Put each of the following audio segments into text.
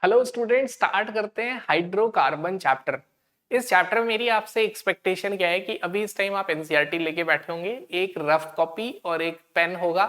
Hello student, start करते हैं hydrocarbon chapter. इस चैप्टर में मेरी आपसे एक्सपेक्टेशन क्या है कि अभी इस टाइम आप एनसीईआरटी लेके बैठे होंगे, एक रफ कॉपी और एक पेन होगा।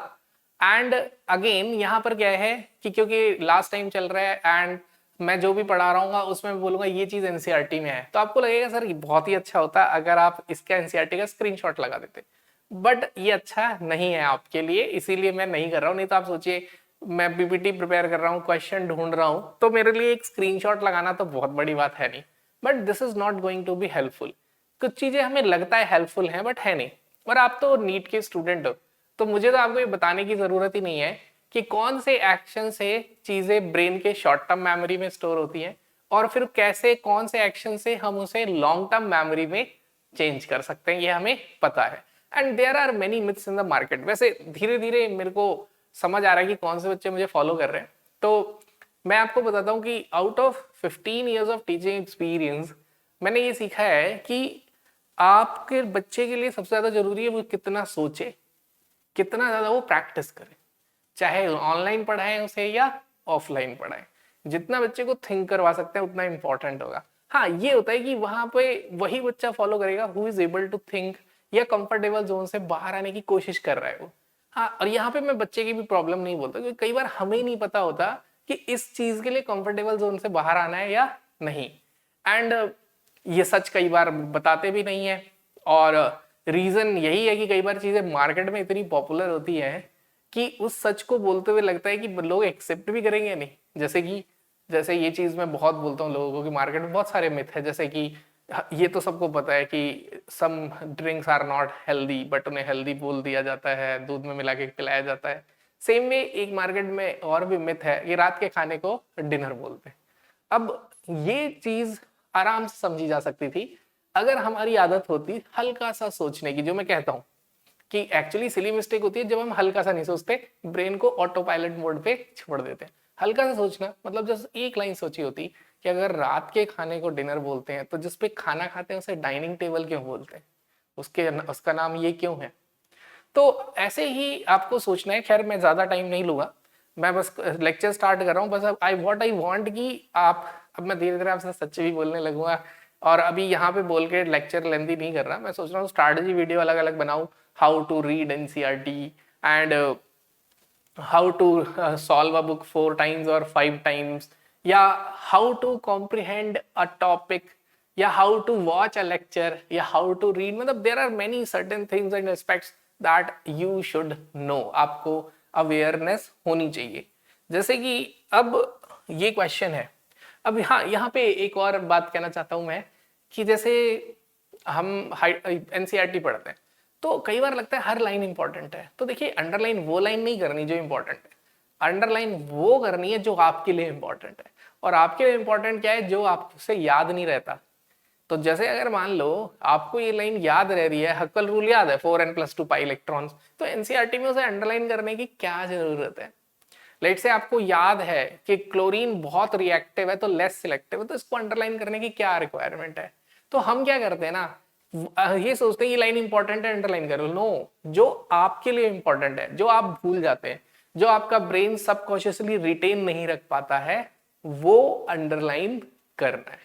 एंड अगेन यहाँ पर क्या है कि क्योंकि लास्ट टाइम चल रहा है एंड मैं जो भी पढ़ा रहा हूँ उसमें मैं बोलूंगा ये चीज एनसीईआरटी में है, तो आपको लगेगा सर ये बहुत ही अच्छा होता अगर आप इसका एनसीईआरटी का स्क्रीनशॉट लगा देते। बट ये अच्छा नहीं है आपके लिए, इसीलिए मैं नहीं कर रहा हूँ। नहीं तो आप सोचिए मैं पीपीटी प्रिपेयर कर रहा हूँ, क्वेश्चन ढूंढ रहा हूँ, तो मेरे लिए एक स्क्रीनशॉट लगाना तो बहुत बड़ी बात है नहीं। But this is not going to be helpful. कुछ चीजें हमें लगता है हेल्पफुल हैं बट है नहीं। और आप तो नीट के स्टूडेंट हो, तो मुझे तो आपको ये बताने की जरूरत ही नहीं है कि कौन से एक्शन से चीजें ब्रेन के शॉर्ट टर्म मेमोरी में स्टोर होती हैं और फिर कैसे कौन से एक्शन से हम उसे लॉन्ग टर्म मेमोरी में चेंज कर सकते हैं, ये हमें पता है। And there are many myths in the market. वैसे धीरे धीरे मेरे को समझ आ रहा है कि कौन से बच्चे मुझे फॉलो कर रहे हैं, तो मैं आपको बताता हूँ कि out of 15 years of teaching experience मैंने ये सीखा है कि आपके बच्चे के लिए सबसे ज्यादा जरूरी है वो कितना सोचे, कितना ज्यादा वो प्रैक्टिस करे। चाहे ऑनलाइन पढ़ाएं उसे या ऑफलाइन पढ़ाएं, जितना बच्चे को थिंक करवा सकते हैं उतना इंपॉर्टेंट होगा। हाँ, ये होता है कि वहां पे वही बच्चा फॉलो करेगा who is able to think या कंफर्टेबल जोन से बाहर आने की कोशिश कर रहा है वो। हाँ, और यहाँ पे मैं बच्चे की भी प्रॉब्लम नहीं बोलता, क्योंकि कई बार हमें ही नहीं पता होता कि इस चीज के लिए कंफर्टेबल जोन से बाहर आना है या नहीं। एंड ये सच कई बार बताते भी नहीं है। और रीजन यही है कि कई बार चीजें मार्केट में इतनी पॉपुलर होती है कि उस सच को बोलते हुए लगता है कि लोग एक्सेप्ट भी करेंगे नहीं। जैसे ये चीज मैं बहुत बोलता हूँ लोगों को कि मार्केट में बहुत सारे मिथ है, जैसे कि ये तो सबको पता है कि some drinks are not healthy, but उन्हें हेल्दी बोल दिया जाता है, दूध में मिला के पिलाया जाता है। सेम में एक मार्केट में और भी मिथ है कि रात के खाने को डिनर बोलते हैं। अब ये चीज आराम से समझी जा सकती थी अगर हमारी आदत होती हल्का सा सोचने की, जो मैं कहता हूँ कि एक्चुअली सिली मिस्टेक होती है जब हम हल्का सा नहीं सोचते, ब्रेन को ऑटो पायलट मोड पे छोड़ देते हैं। हल्का सा सोचना मतलब जस्ट एक लाइन सोची होती कि अगर रात के खाने को डिनर बोलते हैं तो जिसपे खाना खाते हैं उसे डाइनिंग टेबल क्यों बोलते हैं, उसका नाम ये क्यों है। तो ऐसे ही आपको सोचना है। खैर मैं ज्यादा टाइम नहीं लूंगा, मैं बस लेक्चर स्टार्ट कर रहा हूँ। बस अब आई वांट कि आप, अब मैं धीरे धीरे आपसे सच्चे भी बोलने लगूंगा और अभी यहाँ पे बोल के लेक्चर लेंदी नहीं कर रहा। मैं सोच रहा हूँ स्ट्रैटेजी वीडियो अलग अलग बनाऊं, how to read NCERT and how to solve a book 4 times और 5 times, या how to comprehend a topic, या how to watch a lecture, या हाउ टू रीड। मतलब there are many certain things and aspects that you should know. आपको awareness होनी चाहिए। जैसे कि अब ये क्वेश्चन है, अब हाँ यहाँ पे एक और बात कहना चाहता हूं मैं कि जैसे हम एनसीईआरटी पढ़ते हैं तो कई बार लगता है हर लाइन इंपॉर्टेंट है। तो देखिए, अंडरलाइन वो लाइन नहीं करनी जो इंपॉर्टेंट है, अंडरलाइन वो करनी है जो आपके लिए इंपॉर्टेंट है। और आपके लिए इंपॉर्टेंट क्या है? जो आपसे याद नहीं रहता। तो जैसे अगर मान लो आपको ये लाइन याद रह रही है, हक्कल रूल याद है 4n+2 पाई इलेक्ट्रॉन्स, तो एनसीईआरटी में उसे अंडरलाइन करने की क्या जरूरत है? लेट से आपको याद है कि क्लोरीन बहुत रिएक्टिव है तो लेस सिलेक्टिव है, तो इसको अंडरलाइन करने की क्या रिक्वायरमेंट है? तो हम क्या करते हैं ना, ये सोचते हैं ये लाइन इंपॉर्टेंट है अंडरलाइन करो। नो, जो आपके लिए इंपॉर्टेंट है, जो आप भूल जाते हैं, जो आपका ब्रेन सबकॉन्शियसली रिटेन नहीं रख पाता है, वो अंडरलाइन करना है।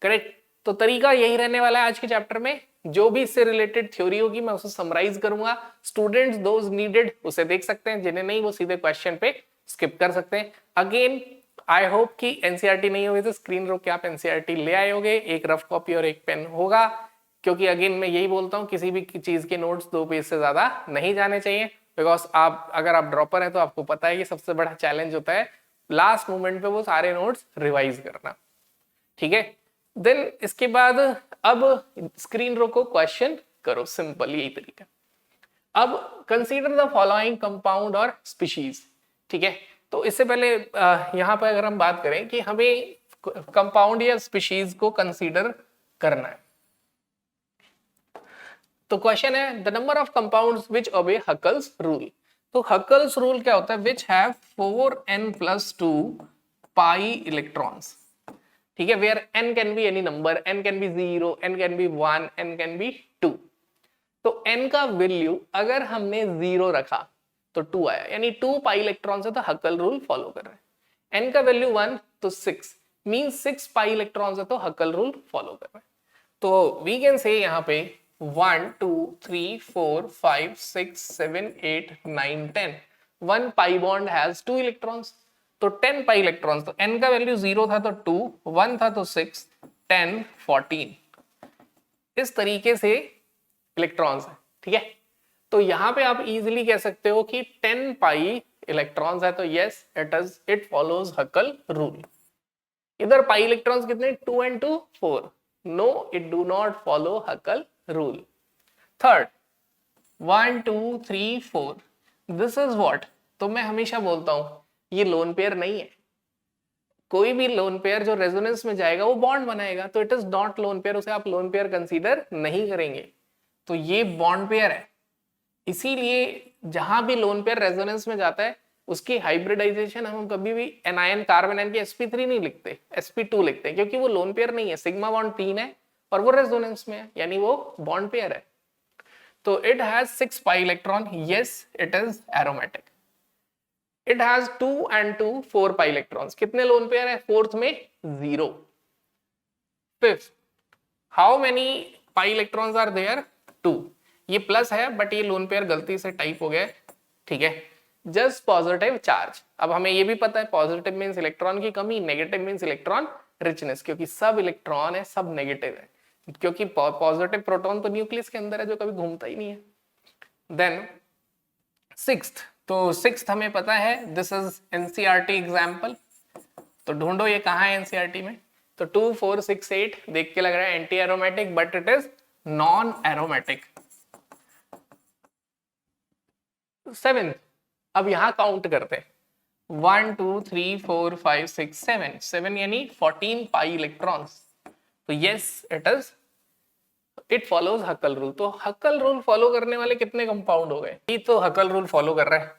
करेक्ट? तो तरीका यही रहने वाला है आज के चैप्टर में। जो भी इससे रिलेटेड थ्योरी होगी मैं उसे समराइज करूंगा। स्टूडेंट्स दोज नीडेड उसे देख सकते हैं, जिन्हें नहीं वो सीधे क्वेश्चन पे स्किप कर सकते हैं। अगेन आई होप कि एनसीईआरटी नहीं होगी तो स्क्रीन रोक के आप एनसीईआरटी ले आए होगे, एक रफ कॉपी और एक पेन होगा। क्योंकि अगेन मैं यही बोलता हूँ किसी भी चीज के नोट्स 2 पेज से ज्यादा नहीं जाने चाहिए, बिकॉज आप अगर आप ड्रॉपर है तो आपको पता है कि सबसे बड़ा चैलेंज होता है लास्ट मोमेंट पे वो सारे नोट्स रिवाइज करना। ठीक है? देन इसके बाद अब स्क्रीन रोको, क्वेश्चन करो, सिंपल यही तरीका। अब कंसीडर द फॉलोइंग कंपाउंड और स्पीशीज। ठीक है? तो इससे पहले यहां पर अगर हम बात करें कि हमें कंपाउंड या स्पीशीज को कंसीडर करना है, तो क्वेश्चन है the number of compounds which obey Huckel's rule. तो हकल्स रूल क्या होता है? Which have 4n+2 pi electrons. ठीक है? Where n can be any number, n can be 0, n can be 1, n can be 2। तो n का value अगर हमने 0 रखा तो 2 आया, यानी 2 पाई इलेक्ट्रॉन से तो हकल रूल फॉलो कर रहे हैं। n का वैल्यू 1 तो 6 मींस 6 पाई इलेक्ट्रॉन्स है, तो हकल रूल फॉलो कर रहे हैं। तो वी कैन से यहाँ पे 1 2 3 4 5 6 7 8 9 10 1 पाई बॉन्ड हैज 2 इलेक्ट्रॉन्स, तो 10 पाई इलेक्ट्रॉन्स, तो n का वैल्यू 0 था तो 2, 1 था तो 6, 10 14 इस तरीके से इलेक्ट्रॉन्स है। ठीक है, तो यहां पे आप इजीली कह सकते हो कि 10 पाई इलेक्ट्रॉन्स है, तो yes it follows Huckel rule. इधर पाई इलेक्ट्रॉन्स कितने 2 and 2 4, no it do not follow Huckel rule. Third 1 2 3 4 this is what, तो मैं हमेशा बोलता हूं ये लोन पेयर नहीं है। कोई भी लोन पेयर जो रेजोनेंस में जाएगा वो बॉन्ड बनाएगा, तो it is not lone pair, उसे आप लोन पेयर कंसीडर नहीं करेंगे। तो ये बॉन्ड पेयर है, इसीलिए जहां भी लोन पेयर रेजोनेंस में जाता है उसकी हाइब्रिडाइजेशन हम कभी भी एनायन कार्बन एन की sp3 नहीं लिखते, sp2 लिखते हैं, क्योंकि वो लोन पेयर नहीं है, सिग्मा बॉन्ड 3 है और वो रेजोनेंस में है, यानी वो बॉन्ड पेयर है। तो it has 6 pi electron, yes it is aromatic. It has 2 and 2 4 pi electrons, कितने लोन पेयर है, फोर्थ में 0। Fifth how many pi electrons are there, 2, ये प्लस है बट ये लोन पेयर गलती से टाइप हो गया, ठीक है, जस्ट पॉजिटिव चार्ज। अब हमें ये भी पता है पॉजिटिव मींस इलेक्ट्रॉन की कमी, नेगेटिव मींस इलेक्ट्रॉन रिचनेस, क्योंकि सब इलेक्ट्रॉन है सब नेगेटिव है, क्योंकि पॉजिटिव प्रोटॉन तो न्यूक्लियस के अंदर है जो कभी घूमता ही नहीं है। देन सिक्स्थ, तो सिक्स्थ हमें पता है दिस इज एनसीईआरटी एग्जाम्पल, तो ढूंढो ये कहाँ है एनसीईआरटी में। तो 2 4 6 8 देख के लग रहा है anti aromatic, but it is non aromatic. Seventh, अब यहां काउंट करते हैं 1 2 3 4 5 6 7 7 यानी 14 पाई इलेक्ट्रॉन्स, तो yes it follows Huckel rule. तो हकल रूल फॉलो करने वाले कितने कंपाउंड हो गए, ये तो हकल रूल फॉलो कर रहा है,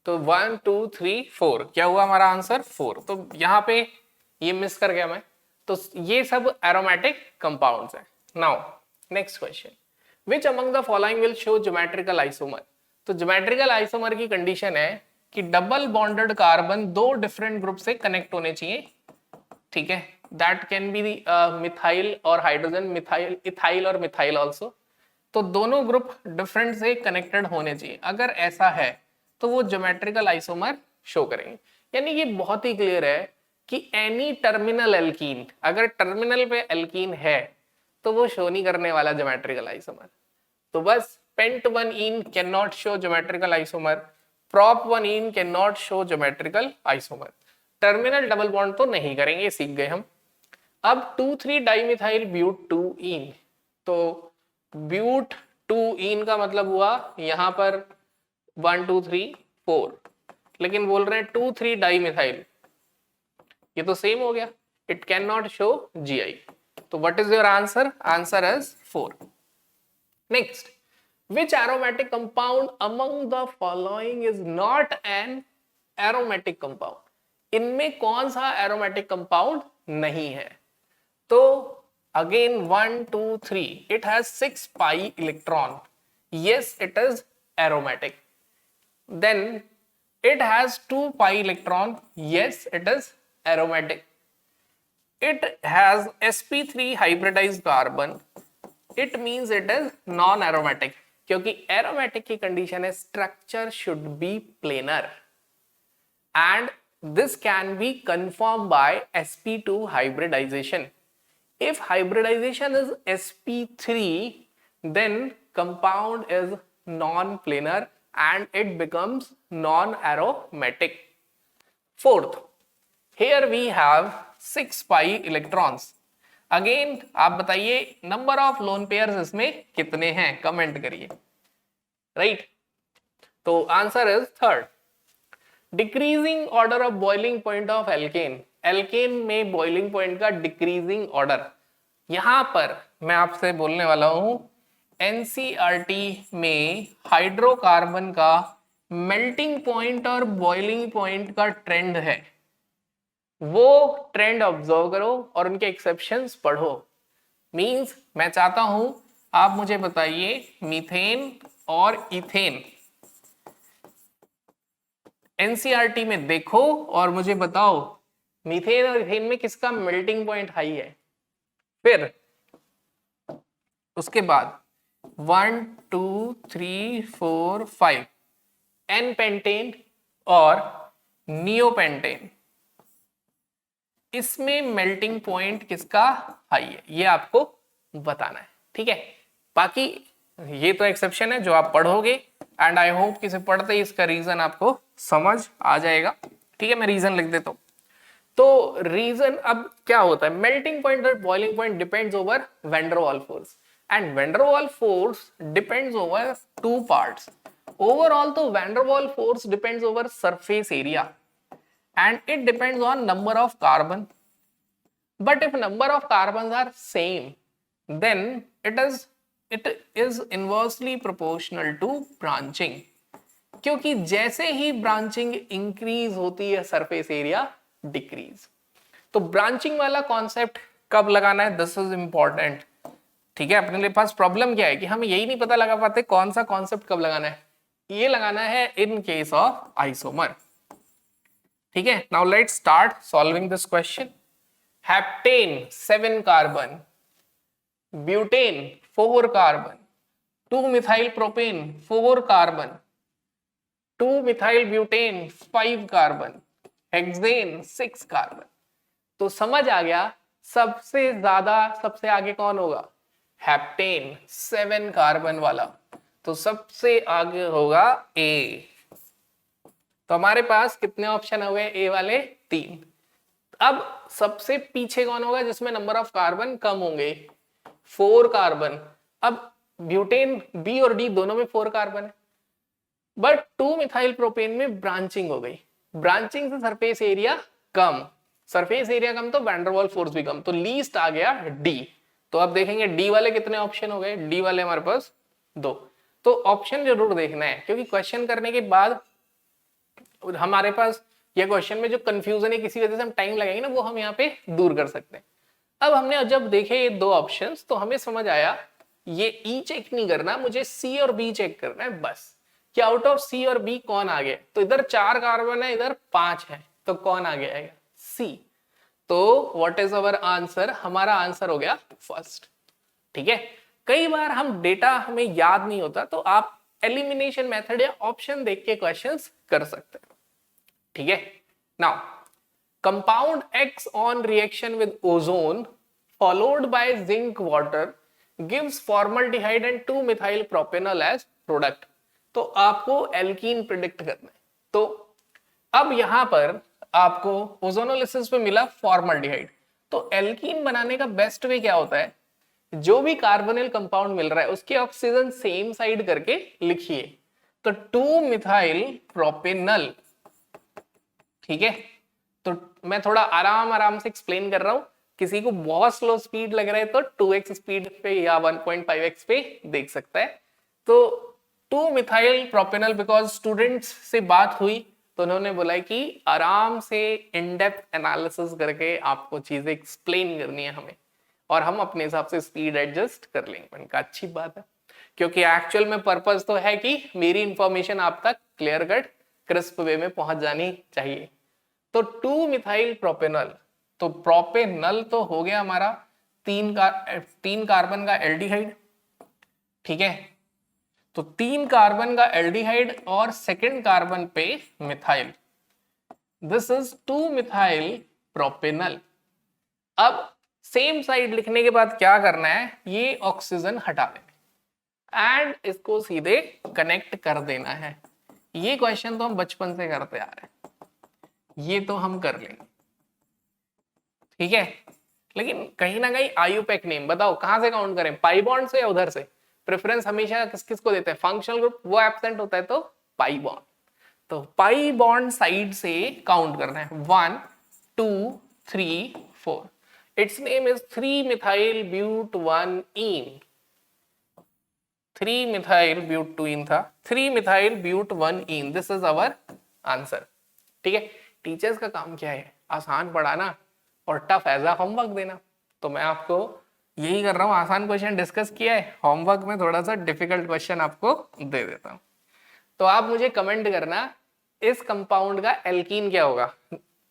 तो 1 2 3 4 क्या हुआ हमारा आंसर 4। तो यहाँ पे ये मिस कर गया मैं, तो ये सब एरोमेटिक कंपाउंड्स हैं। Now next question, which among the following will show geometrical isomer. तो ज्योमेट्रिकल आइसोमर की कंडीशन है कि डबल बॉन्डेड कार्बन दो डिफरेंट ग्रुप से कनेक्ट होने चाहिए, ठीक है, दैट कैन बी मिथाइल और हाइड्रोजन, मिथाइल इथाइल और मिथाइल ऑल्सो, तो दोनों ग्रुप डिफरेंट से कनेक्टेड होने चाहिए। अगर ऐसा है तो वो ज्योमेट्रिकल आइसोमर शो करेंगे। यानी ये बहुत ही क्लियर है कि एनी टर्मिनल एल्कीन, अगर टर्मिनल पे एल्कीन है तो वो शो नहीं करने वाला ज्योमेट्रिकल आइसोमर। तो बस pent 1ene can not show geometrical isomer, prop 1ene can not show geometrical isomer, terminal double bond तो नहीं करेंगे, सीख गए हम। अब 2,3 डाइमिथाइल ब्यूट 2ene, तो ब्यूट 2ene का मतलब हुआ यहां पर 1 2 3 4, लेकिन बोल रहे हैं 2,3 डाइमिथाइल, ये तो सेम हो गया, it can not show GI। तो what is your answer, answer is 4। Next, which aromatic compound among the following is not an aromatic compound, इनमें कौन सा aromatic compound नहीं है। तो again 1 2 3 it has 6 pi electron, yes it is aromatic। then it has 2 pi electron, yes it is aromatic। it has sp3 hybridized carbon, it means it is non aromatic, क्योंकि aromatic की condition है structure should be planar and this can be confirm by sp2 hybridization। if hybridization is sp3 then compound is non-planar and it becomes non-aromatic। fourth, here we have 6 pi electrons। Again आप बताइए number of lone pairs इसमें कितने हैं, comment करिए, right. तो answer is third. Decreasing order of boiling point of alkane, alkane में boiling point का decreasing order, यहां पर मैं आपसे बोलने वाला हूं एनसीईआरटी में हाइड्रोकार्बन का मेल्टिंग पॉइंट और बॉइलिंग पॉइंट का ट्रेंड है, वो ट्रेंड ऑब्जर्व करो और उनके एक्सेप्शंस पढ़ो। मींस मैं चाहता हूं आप मुझे बताइए मीथेन और इथेन एनसीईआरटी में देखो और मुझे बताओ मीथेन और इथेन में किसका मेल्टिंग पॉइंट हाई है। फिर उसके बाद 1 2 3 4 5 एन पेंटेन और नियोपेंटेन, इसमें मेल्टिंग पॉइंट किसका हाई है, ये आपको बताना है। ठीक है, बाकी ये तो एक्सेप्शन है जो आप पढ़ोगे, एंड आई होप कि पढ़ते ही इसका रीजन आपको समझ आ जाएगा। ठीक है, मैं रीजन लिख देता हूं। तो रीजन अब क्या होता है, मेल्टिंग पॉइंट और boiling point depends over van der Waals force, and van der Waals force depends over two parts. Overall तो van der Waals force depends over surface area and it depends on number of carbon, but if number of carbons are same, then it is inversely proportional to branching, क्योंकि जैसे ही branching increase होती है surface area decrease. तो branching वाला concept कब लगाना है, this is important. ठीक है, अपने पास प्रॉब्लम क्या है कि हम यही नहीं पता लगा पाते कौन सा कॉन्सेप्ट कब लगाना है। ये लगाना है इन केस ऑफ आइसोमर। ठीक है, now let's start solving this question. Heptane 7 carbon, butane 4 carbon, 2 methyl propane 4 carbon, 2 methyl butane 5 carbon, hexane 6 carbon. तो समझ आ गया सबसे ज्यादा सबसे आगे कौन होगा, हेप्टेन 7 कार्बन वाला, तो सबसे आगे होगा ए। तो हमारे पास कितने ऑप्शन हो गए, ए वाले 3। अब सबसे पीछे कौन होगा जिसमें नंबर ऑफ कार्बन कम होंगे, 4 कार्बन। अब ब्यूटेन बी और डी दोनों में 4 कार्बन है, बट 2 मिथाइल प्रोपेन में ब्रांचिंग हो गई। ब्रांचिंग से सरफेस एरिया कम, सरफेस एरिया कम तो वैन डर वाल्स फोर्स भी कम, तो लीस्ट आ गया डी। तो अब देखेंगे डी वाले कितने ऑप्शन हो गए, डी वाले हमारे पास 2। तो ऑप्शन जरूर देखना है, क्योंकि क्वेश्चन करने के बाद हमारे पास ये क्वेश्चन में जो कंफ्यूजन है किसी वजह से हम टाइम लगाएंगे ना, वो हम यहाँ पे दूर कर सकते हैं। अब हमने जब देखे ये 2 ऑप्शंस तो हमें समझ आया ये ई चेक नहीं करना, मुझे सी और बी चेक करना है बस, कि आउट ऑफ सी और बी कौन आ गया। तो इधर 4 कार्बन है, इधर 5 है, तो कौन आ गया सी। तो व्हाट इज अवर आंसर, हमारा आंसर हो गया फर्स्ट। ठीक है, कई बार हम डेटा हमें याद नहीं होता तो आप एलिमिनेशन मेथड या ऑप्शन देख के क्वेश्चंस कर सकते हैं। ठीक है, now compound X on reaction with ozone followed by zinc water gives formaldehyde and 2 methyl propanol as product. तो आपको एल्कीन प्रिडिक्ट करना है। तो अब यहां पर आपको ओजोनोलिसिस पे मिला फॉर्मल्डिहाइड, तो एल्कीन बनाने का बेस्ट वे क्या होता है, जो भी कार्बोनिल कंपाउंड मिल रहा है उसके ऑक्सीजन सेम साइड करके लिखिए। तो 2 मिथाइल प्रोपेनल। ठीक है, तो मैं थोड़ा आराम से एक्सप्लेन कर रहा हूं, किसी को बहुत स्लो स्पीड लग रहा है तो 2x स्पीड पे या 1.5x पे देख सकता है। तो 2 मिथाइल प्रोपेनल, बिकॉज स्टूडेंट्स से बात हुई तो उन्होंने बोला कि आराम से इन डेप्थ एनालिसिस करके आपको चीजें एक्सप्लेन करनी है हमें, और हम अपने हिसाब से स्पीड एडजस्ट कर लेंगे। मैंने कहा अच्छी बात है, क्योंकि एक्चुअल में पर्पस तो है कि मेरी इंफॉर्मेशन आप तक क्लियर कट क्रिस्प वे में पहुंच जानी चाहिए। तो 2 मिथाइल प्रोपेनल, तो प्रोपेनल तो हो गया हमारा 3 कार्बन का एल्डिहाइड। ठीक है, तो 3 कार्बन का एल्डिहाइड और सेकंड कार्बन पे methyl, this is 2 methyl propanal. अब सेम साइड लिखने के बाद क्या करना है, ये ऑक्सीजन हटा देना एंड इसको सीधे कनेक्ट कर देना है। ये क्वेश्चन तो हम बचपन से करते आ रहे हैं, ये तो हम कर लेंगे। ठीक है, लेकिन कहीं ना कहीं आयुपेक नेम बताओ कहां से काउंट करें, पाई बॉन्ड से या उधर से। प्रेफरेंस हमेशा किस किस को देते हैं, फंक्शनल ग्रुप, वो एब्सेंट होता है तो पाई बॉन्ड। तो पाई बॉन्ड साइड से काउंट करना है, 1 2 3 4। Its name is 3-methyl-but-1-ene। 3-methyl-but-2-ene था, 3-methyl-but-1-ene। This is our answer. ठीक है, टीचर्स का काम क्या है, आसान पढ़ाना और टफ एज अ होमवर्क देना। तो मैं आपको यही कर रहा हूँ, आसान क्वेश्चन डिस्कस किया है, होमवर्क में थोड़ा सा डिफिकल्ट क्वेश्चन आपको दे देता हूँ। तो आप मुझे कमेंट करना इस कंपाउंड का एल्कीन क्या होगा।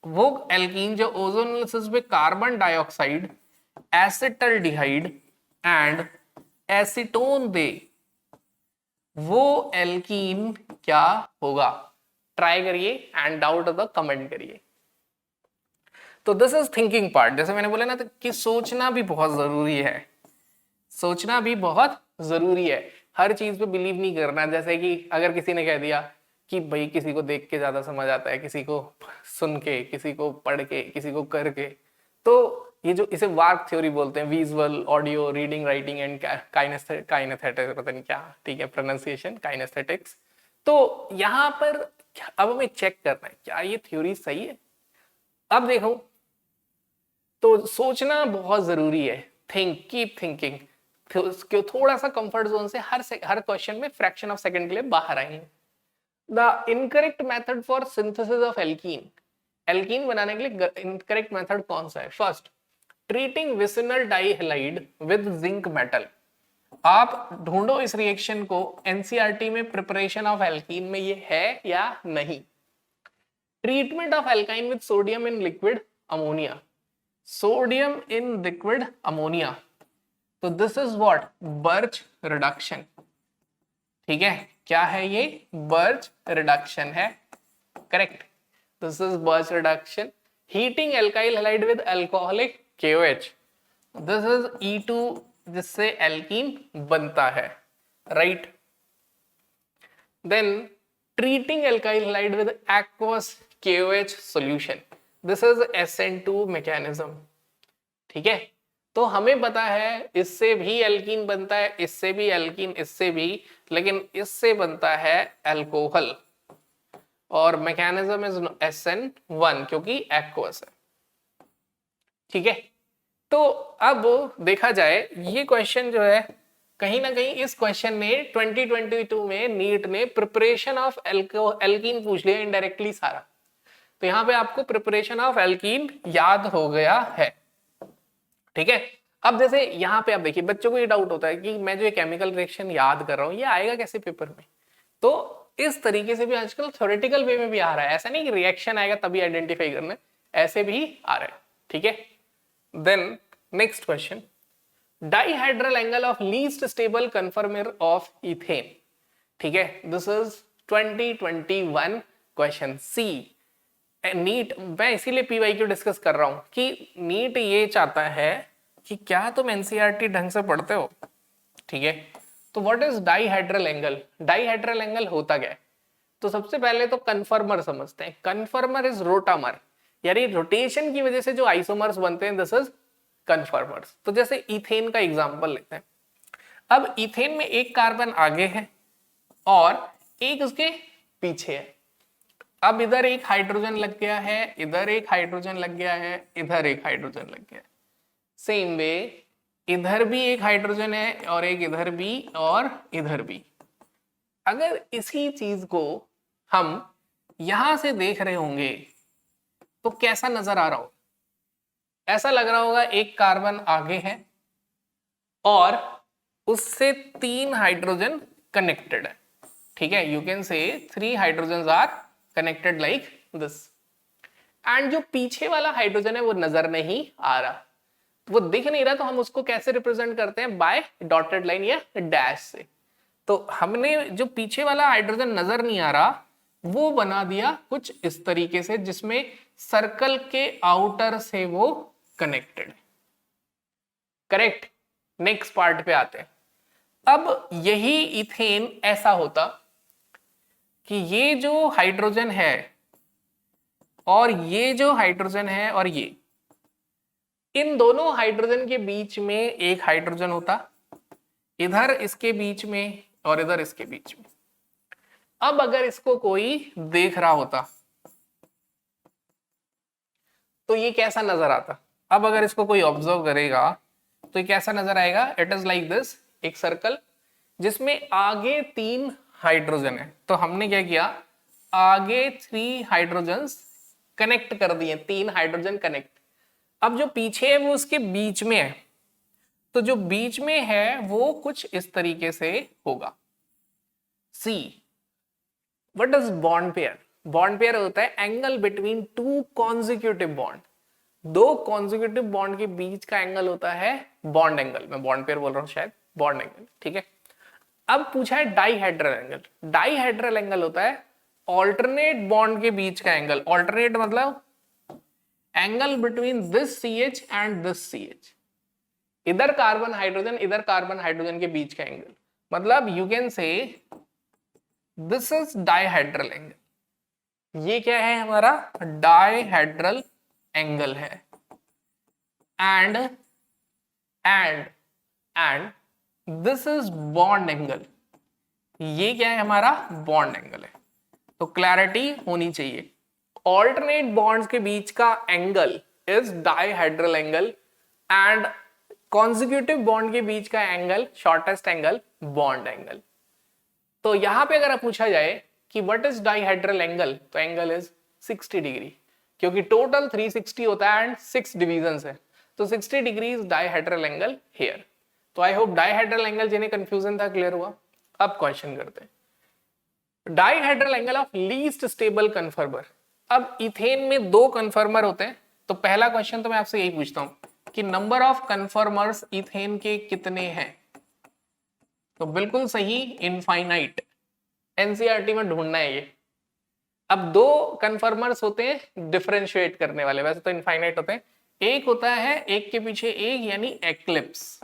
वो एल्कीन जो ओजोनोलिसिस में carbon dioxide, acetaldehyde and acetone दे, वो एल्कीन क्या होगा? ट्राई करिए एंड डाउट द कमेंट करिए। तो दिस इज थिंकिंग पार्ट। जैसे मैंने बोला ना तो कि सोचना भी बहुत जरूरी है, सोचना भी बहुत जरूरी है। हर चीज पे बिलीव नहीं करना। जैसे कि अगर किसी ने कह दिया कि भाई किसी को देख के ज्यादा समझ आता है, किसी को सुन के, किसी को पढ़ के, किसी को करके, तो ये जो इसे वार्क थ्योरी बोलते हैं, visual, audio, reading, writing and kinesthetics, पता नहीं क्या, ठीक है प्रोनाउंसिएशन, काइनेस्थेटिक्स। तो यहाँ पर अब हमें चेक करना है क्या ये थ्योरी सही है। अब देखो, तो सोचना बहुत जरूरी है। Think, keep thinking. थोड़ा सा कंफर्ट जोन से हर क्वेश्चन में फ्रैक्शन ऑफ सेकंड के लिए बाहर आएंगे। The incorrect method for synthesis of alkene, alkene बनाने के लिए इनकरेक्ट मेथड कौन सा है? First, treating vicinal dihalide with zinc metal. आप ढूंढो इस रिएक्शन को एनसीईआरटी में प्रिपरेशन ऑफ एल्कीन में ये है या नहीं। Treatment of alkyne with sodium in liquid ammonia, sodium in liquid ammonia, तो this is what? Birch reduction. ठीक है, क्या है ये? बर्च रिडक्शन है, correct. This is Birch reduction. Heating alkyl halide with alcoholic KOH, this is E2, जिससे alkene बनता है, right. Then treating alkyl halide with aqueous KOH solution, this is SN2 mechanism. ठीक है, तो हमें पता है इससे भी एल्कीन बनता है, इससे भी एल्कीन, इससे भी, लेकिन इससे बनता है अल्कोहल और मैकेनिज्म इज SN1 क्योंकि एक्वस है। ठीक है, तो अब देखा जाए ये क्वेश्चन जो है, कहीं ना कहीं इस क्वेश्चन ने 2022 में नीट ने प्रिपरेशन ऑफ एल्कीन पूछ लिया इनडायरेक्टली सारा। तो यहां पे आपको प्रिपरेशन ऑफ एल्कीन याद हो गया है। ठीक है, अब जैसे यहाँ पे आप देखिए, बच्चों को ये डाउट होता है कि मैं जो ये केमिकल रिएक्शन याद कर रहा हूँ ये आएगा कैसे पेपर में। तो इस तरीके से भी आजकल थ्योरेटिकल वे में भी आ रहा है, ऐसा नहीं कि रिएक्शन आएगा तभी आइडेंटिफाई करना है, ऐसे भी आ रहा है। ठीक है, then next question, dihedral angle of least stable conformer of ethane. ठीक है, this is 2021 question C. NEET, मैं इसीलिए PYQ डिस्कस कर रहा हूं कि नीट ये चाहता है कि क्या तुम एनसीईआरटी ढंग से पढ़ते हो। ठीक है, तो what is dihedral angle? Dihedral angle होता क्या है? तो सबसे पहले तो कन्फर्मर समझते हैं। कन्फर्मर इज रोटामर, यानी रोटेशन की वजह से जो आइसोमर्स बनते हैं, दिस इज कन्फर्मर्स। तो जैसे इथेन का एग्जांपल लेते हैं। अब इथेन में एक कार्बन आगे है और एक उसके पीछे है। अब इधर एक हाइड्रोजन लग गया है, इधर एक हाइड्रोजन लग गया है, इधर एक हाइड्रोजन लग गया है। सेम वे इधर भी एक हाइड्रोजन है और एक इधर भी और इधर भी। अगर इसी चीज को हम यहां से देख रहे होंगे तो कैसा नजर आ रहा हो? ऐसा लग रहा होगा एक कार्बन आगे है और उससे 3 हाइड्रोजन कनेक्टेड है। ठीक है, you can say 3 hydrogen are connected like this. And जो पीछे वाला हाइड्रोजन है वो नजर नहीं आ रहा, वो दिख नहीं रहा, तो हम उसको कैसे रिप्रेजेंट करते हैं? बाय डॉटेड लाइन या डैश से। तो हमने जो पीछे वाला हाइड्रोजन नजर नहीं आ रहा वो बना दिया कुछ इस तरीके से, जिसमें सर्कल के आउटर से वो कनेक्टेड। करेक्ट, नेक्स्ट पार्ट पे आते हैं। अब यही इथेन ऐसा होता कि ये जो हाइड्रोजन है और ये जो हाइड्रोजन है और ये, इन दोनों हाइड्रोजन के बीच में एक हाइड्रोजन होता, इधर इसके बीच में और इधर इसके बीच में। अब अगर इसको कोई देख रहा होता तो ये कैसा नजर आता? अब अगर इसको कोई ऑब्जर्व करेगा तो ये कैसा नजर आएगा? इट इज लाइक दिस, एक सर्कल जिसमें आगे 3 हाइड्रोजन है। तो हमने क्या किया, आगे 3 हाइड्रोजन्स कनेक्ट कर दिए, 3 हाइड्रोजन कनेक्ट। अब जो पीछे है वो उसके बीच में है, तो जो बीच में है वो कुछ इस तरीके से होगा। See, what is bond pair? Bond pair होता है angle between two consecutive bond, दो कॉन्जिक्यूटिव बॉन्ड के बीच का एंगल होता है बॉन्ड एंगल। मैं बॉन्ड पेयर बोल रहा हूँ शायद, बॉन्ड एंगल, ठीक है। अब पूछा है डाइहेड्रल एंगल। डाइहेड्रल एंगल होता है ऑल्टरनेट बॉन्ड के बीच का एंगल। ऑल्टरनेट मतलब angle between this CH and this CH, इधर कार्बन हाइड्रोजन इधर कार्बन हाइड्रोजन के बीच का एंगल। मतलब यू कैन से दिस इज डाइहेड्रल एंगल। ये क्या है हमारा डाइहेड्रल एंगल है। And and and this is bond angle. ये क्या है हमारा बॉन्ड एंगल है। तो क्लैरिटी होनी चाहिए, ऑल्टरनेट बॉन्ड्स के बीच का angle is dihedral angle and consecutive bond के बीच का angle, shortest angle, bond angle. तो यहां पे अगर पूछा जाए कि व्हाट इज डाइहेड्रल एंगल, तो एंगल इज 60 डिग्री, क्योंकि टोटल 360 होता है एंड 6 डिविजन्स है, तो 60 degree is dihedral angle here. तो आई होप डाइहेड्रल एंगल जिन्हें कंफ्यूजन था क्लियर हुआ। अब क्वेश्चन करते हैं dihedral angle of least stable कन्फर्मर। अब इथेन में दो कन्फर्मर होते हैं, तो पहला क्वेश्चन तो मैं आपसे यही पूछता हूं कि नंबर ऑफ कन्फर्मर्स इथेन के कितने हैं। तो बिल्कुल सही, इनफाइनाइट। एनसीईआरटी में ढूंढना है ये। अब दो कन्फर्मर्स होते हैं डिफरेंशिएट करने वाले, वैसे तो इनफाइनाइट होते हैं। एक होता है एक के पीछे एक यानी एक्लिप्स,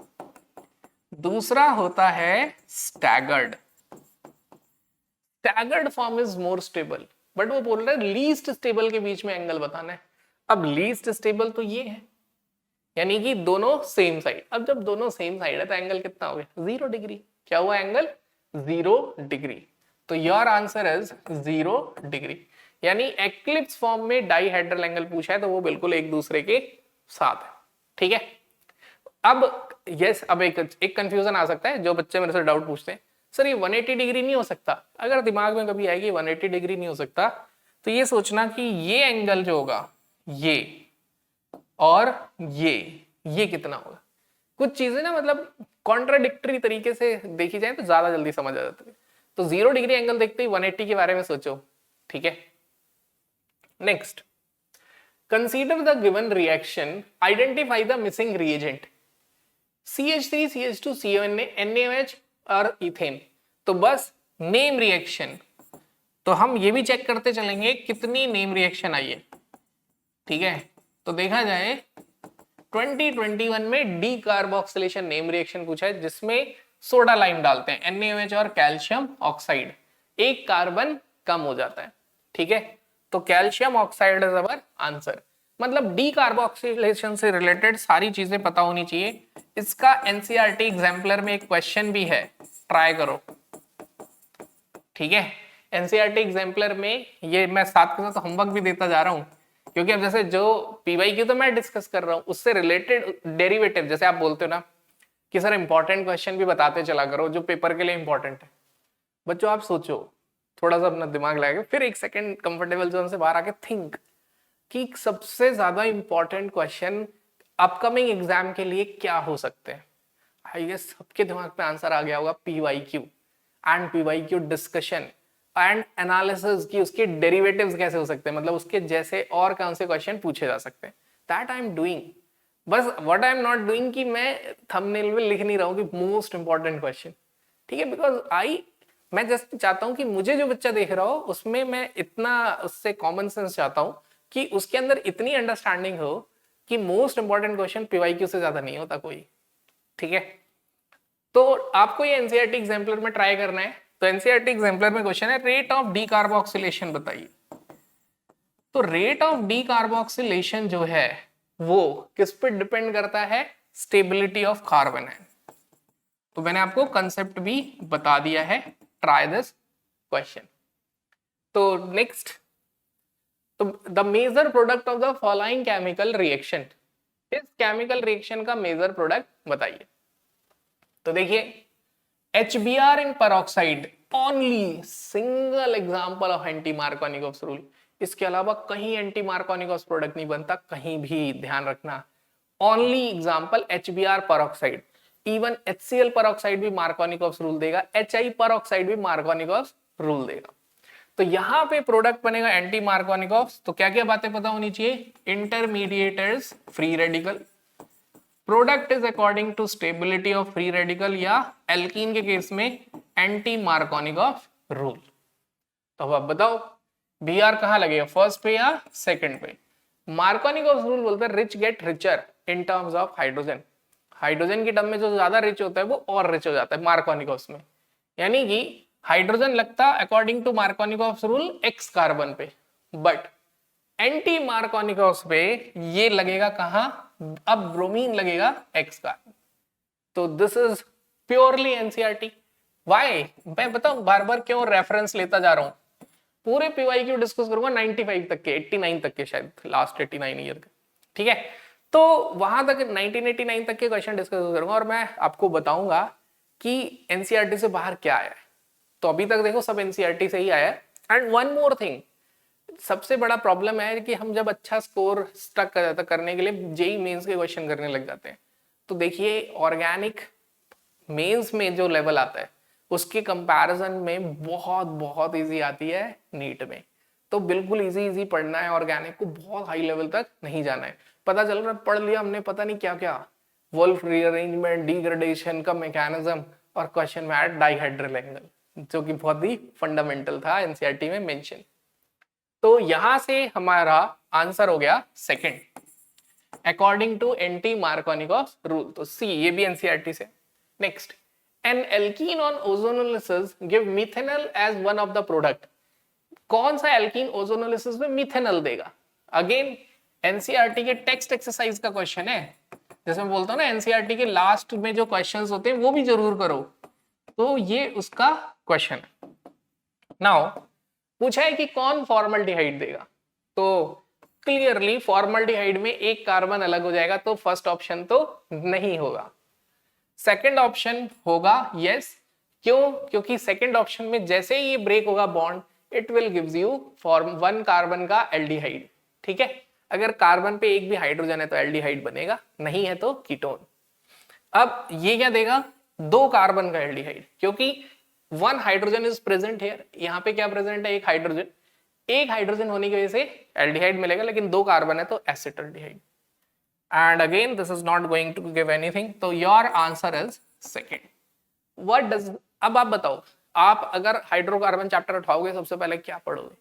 दूसरा होता है staggered. Staggered form is more stable, but वो बोल रहा है लीस्ट स्टेबल के बीच में एंगल बताना है। अब लीस्ट स्टेबल तो ये है, यानी कि दोनों सेम साइड। अब जब दोनों सेम साइड है तो एंगल कितना हो गया 0 डिग्री। क्या हुआ एंगल 0 डिग्री। तो योर आंसर इज 0 डिग्री। यानी एक्लिप्स फॉर्म में डाइहेड्रल एंगल पूछा है तो वो बिल्कुल एक दूसरे के साथ है, ठीक है। अब यस, अब एक कंफ्यूजन आ सकता है, जो बच्चे मेरे से डाउट पूछते हैं सर ये 180 डिग्री नहीं हो सकता। अगर दिमाग में कभी आएगी 180 डिग्री नहीं हो सकता, तो ये सोचना कि ये एंगल जो होगा ये और ये कितना होगा। कुछ चीजें ना मतलब कॉन्ट्राडिक्टरी तरीके से देखी जाए तो ज्यादा जल्दी समझ आ जाती है। तो 0 डिग्री एंगल देखते ही 180 के बारे में सोचो, ठीक है। Next, consider the given reaction, identify the missing reagent. CH3 CH2 CONA NaOH और इथेन। तो बस नेम रिएक्शन, तो हम ये भी चेक करते चलेंगे कितनी नेम रिएक्शन आई है, ठीक है। तो देखा जाए 2021 में डी कार्बोक्सिलेशन नेम रिएक्शन पूछा है, जिसमें सोडा लाइम डालते हैं NaOH और कैल्शियम ऑक्साइड, एक कार्बन कम हो जाता है, ठीक है। तो calcium oxide is our answer. मतलब डी कार्बोक्सिलेशन से रिलेटेड सारी चीजें पता होनी चाहिए। इसका एनसीईआरटी एग्जाम्पलर में एक क्वेश्चन भी है, ट्राई करो, ठीक है। एनसीईआरटी एग्जाम्पलर में ये मैं साथ के साथ होमवर्क भी देता जा रहा हूं, क्योंकि अब जैसे जो पीवाईक्यू तो मैं डिस्कस कर रहा हूं, उससे रिलेटेड डेरिवेटिव, जैसे आप बोलते हो ना कि सर इंपॉर्टेंट क्वेश्चन भी बताते चला करो जो पेपर के लिए इंपॉर्टेंट है। बच्चों आप सोचो, थोड़ा सा अपना दिमाग लगाओ, फिर एक सेकंड कंफर्टेबल जोन से बाहर आके थिंक कि सबसे ज्यादा इंपॉर्टेंट क्वेश्चन अपकमिंग एग्जाम के लिए क्या हो सकते हैं। आई गेस सबके दिमाग में आंसर आ गया होगा PYQ and PYQ discussion and analysis की उसके डेरिवेटिव्स कैसे हो सकते हैं, मतलब उसके जैसे और कौन से क्वेश्चन पूछे जा सकते हैं। That I am doing. बस what I am not doing कि मैं थंबनेल में लिख नहीं रहा हूँ कि मोस्ट इंपॉर्टेंट क्वेश्चन, ठीक है। बिकॉज मैं जस्ट चाहता हूँ कि मुझे जो बच्चा देख रहा हो उसमें मैं इतना उससे कॉमन सेंस चाहता हूँ कि उसके अंदर इतनी अंडरस्टैंडिंग हो कि मोस्ट इंपॉर्टेंट क्वेश्चन पीवाईक्यू से ज्यादा नहीं होता कोई, ठीक है। तो आपको ये एनसीईआरटी एग्जाम्पलर में ट्राई करना है। तो एनसीईआरटी एग्जाम्पलर में क्वेश्चन है रेट ऑफ डी कार्बोक्सिलेशन बताइए। तो रेट ऑफ डी कार्बोक्सिलेशन जो है वो किस पे डिपेंड करता है, स्टेबिलिटी ऑफ कार्बन है। तो मैंने आपको कंसेप्ट भी बता दिया है, ट्राई दिस क्वेश्चन। तो नेक्स्ट, तो the major product of the following chemical reaction, इस केमिकल रिएक्शन का मेजर प्रोडक्ट बताइए। तो देखिए HBr in peroxide only single example of anti Markovnikov's rule. इसके अलावा कहीं एंटी मार्कोनिकोव्स प्रोडक्ट नहीं बनता, कहीं भी, ध्यान रखना। Only example HBr peroxide, even HCl peroxide भी मार्कोनिकोव्स रूल देगा, HI peroxide भी मार्कोनिकोव्स रूल देगा। तो यहाँ पे प्रोडक्ट बनेगा एंटी मार्कोनिकॉफ। तो क्या क्या बातें पता होनी चाहिए, intermediators free radical, product is according to stability of free radical, या एल्कीन के केस में एंटी मार्कोनिकॉफ रूल। तो अब बताओ बी आर कहाँ लगेगा, फर्स्ट पे या सेकंड पे। मार्कोनिकॉफ रूल बोलता है rich get richer in terms of hydrogen, hydrogen की टर्म में जो ज्यादा रिच होता है वो और रिच हो जाता है मार्कोनिकॉफ में। यानी कि हाइड्रोजन लगता according to Markovnikov rule x carbon पे, बट एंटी मार्कोनिकॉफ पे ये लगेगा कहां, अब ब्रोमीन लगेगा एक्स कार्बन। तो this is purely NCERT. Why, मैं बताऊं बार बार क्यों रेफरेंस लेता जा रहा हूं, पूरे पीवाईक्यू डिस्कस करूंगा 95 तक के, 89 तक के, शायद लास्ट 89 ईयर के, ठीक है। तो वहां तक 1989 तक के क्वेश्चन डिस्कस करूंगा और मैं आपको बताऊंगा कि एनसीईआरटी से बाहर क्या आया है। तो अभी तक देखो सब एनसीईआरटी से ही आया है। एंड वन मोर थिंग, सबसे बड़ा प्रॉब्लम है कि हम जब अच्छा स्कोर स्टक कर जाता करने के लिए जेई मेंस के क्वेश्चन करने लग जाते हैं। तो देखिए ऑर्गेनिक मेंस में जो लेवल आता है उसके कंपैरिजन में बहुत बहुत इजी आती है नीट में। तो बिल्कुल इजी इजी पढ़ना है, ऑर्गेनिक को बहुत हाई लेवल तक नहीं जाना है। पता चल रहा पढ़ लिया हमने पता नहीं क्या क्या, वोल्फ रीअरेंजमेंट, डिग्रेडेशन का मैकेनिज्म, और क्वेश्चन में आया डाइहाइड्रल एंगल, जो कि बहुत ही फंडामेंटल था एनसीईआरटी में मेंशन। तो यहां से हमारा आंसर हो गया second, according to anti Markovnikov rule. तो सी, ये भी एनसीईआरटी से। Next, an alkene on ozonolysis give methanol as one of the product. कौन सा एल्कीन ओजोनोलिसिस में मिथेनॉल देगा? अगेन एनसीईआरटी के टेक्स्ट एक्सरसाइज का क्वेश्चन है। जैसे मैं बोलता हूं ना एनसीईआरटी के लास्ट में जो क्वेश्चंस होते हैं वो भी जरूर करो, तो ये उसका क्वेश्चन है। नाउ पूछा है कि कौन फॉर्मल्डिहाइड देगा, तो क्लियरली फॉर्मल्डिहाइड में एक कार्बन अलग हो जाएगा, तो फर्स्ट ऑप्शन तो नहीं होगा। सेकंड ऑप्शन होगा यस। क्यों? क्योंकि सेकंड ऑप्शन में जैसे ही ये ब्रेक होगा bond, it will gives you form one carbon का एल्डिहाइड। ठीक है, अगर कार्बन पे एक भी हाइड्रोजन है तो एल्डिहाइड बनेगा, नहीं है तो कीटोन। अब ये क्या देगा, दो कार्बन का एल्डिहाइड, क्योंकि one hydrogen is present here, यहाँ पे क्या प्रेजेंट है, एक हाइड्रोजन। एक हाइड्रोजन होने की वजह से एल्डिहाइड मिलेगा, लेकिन दो कार्बन है तो acetaldehyde. And again this is not going to give anything, तो your answer is second. What does, अब आप बताओ, आप अगर हाइड्रोकार्बन चैप्टर उठाओगे सबसे पहले क्या पढ़ोगे?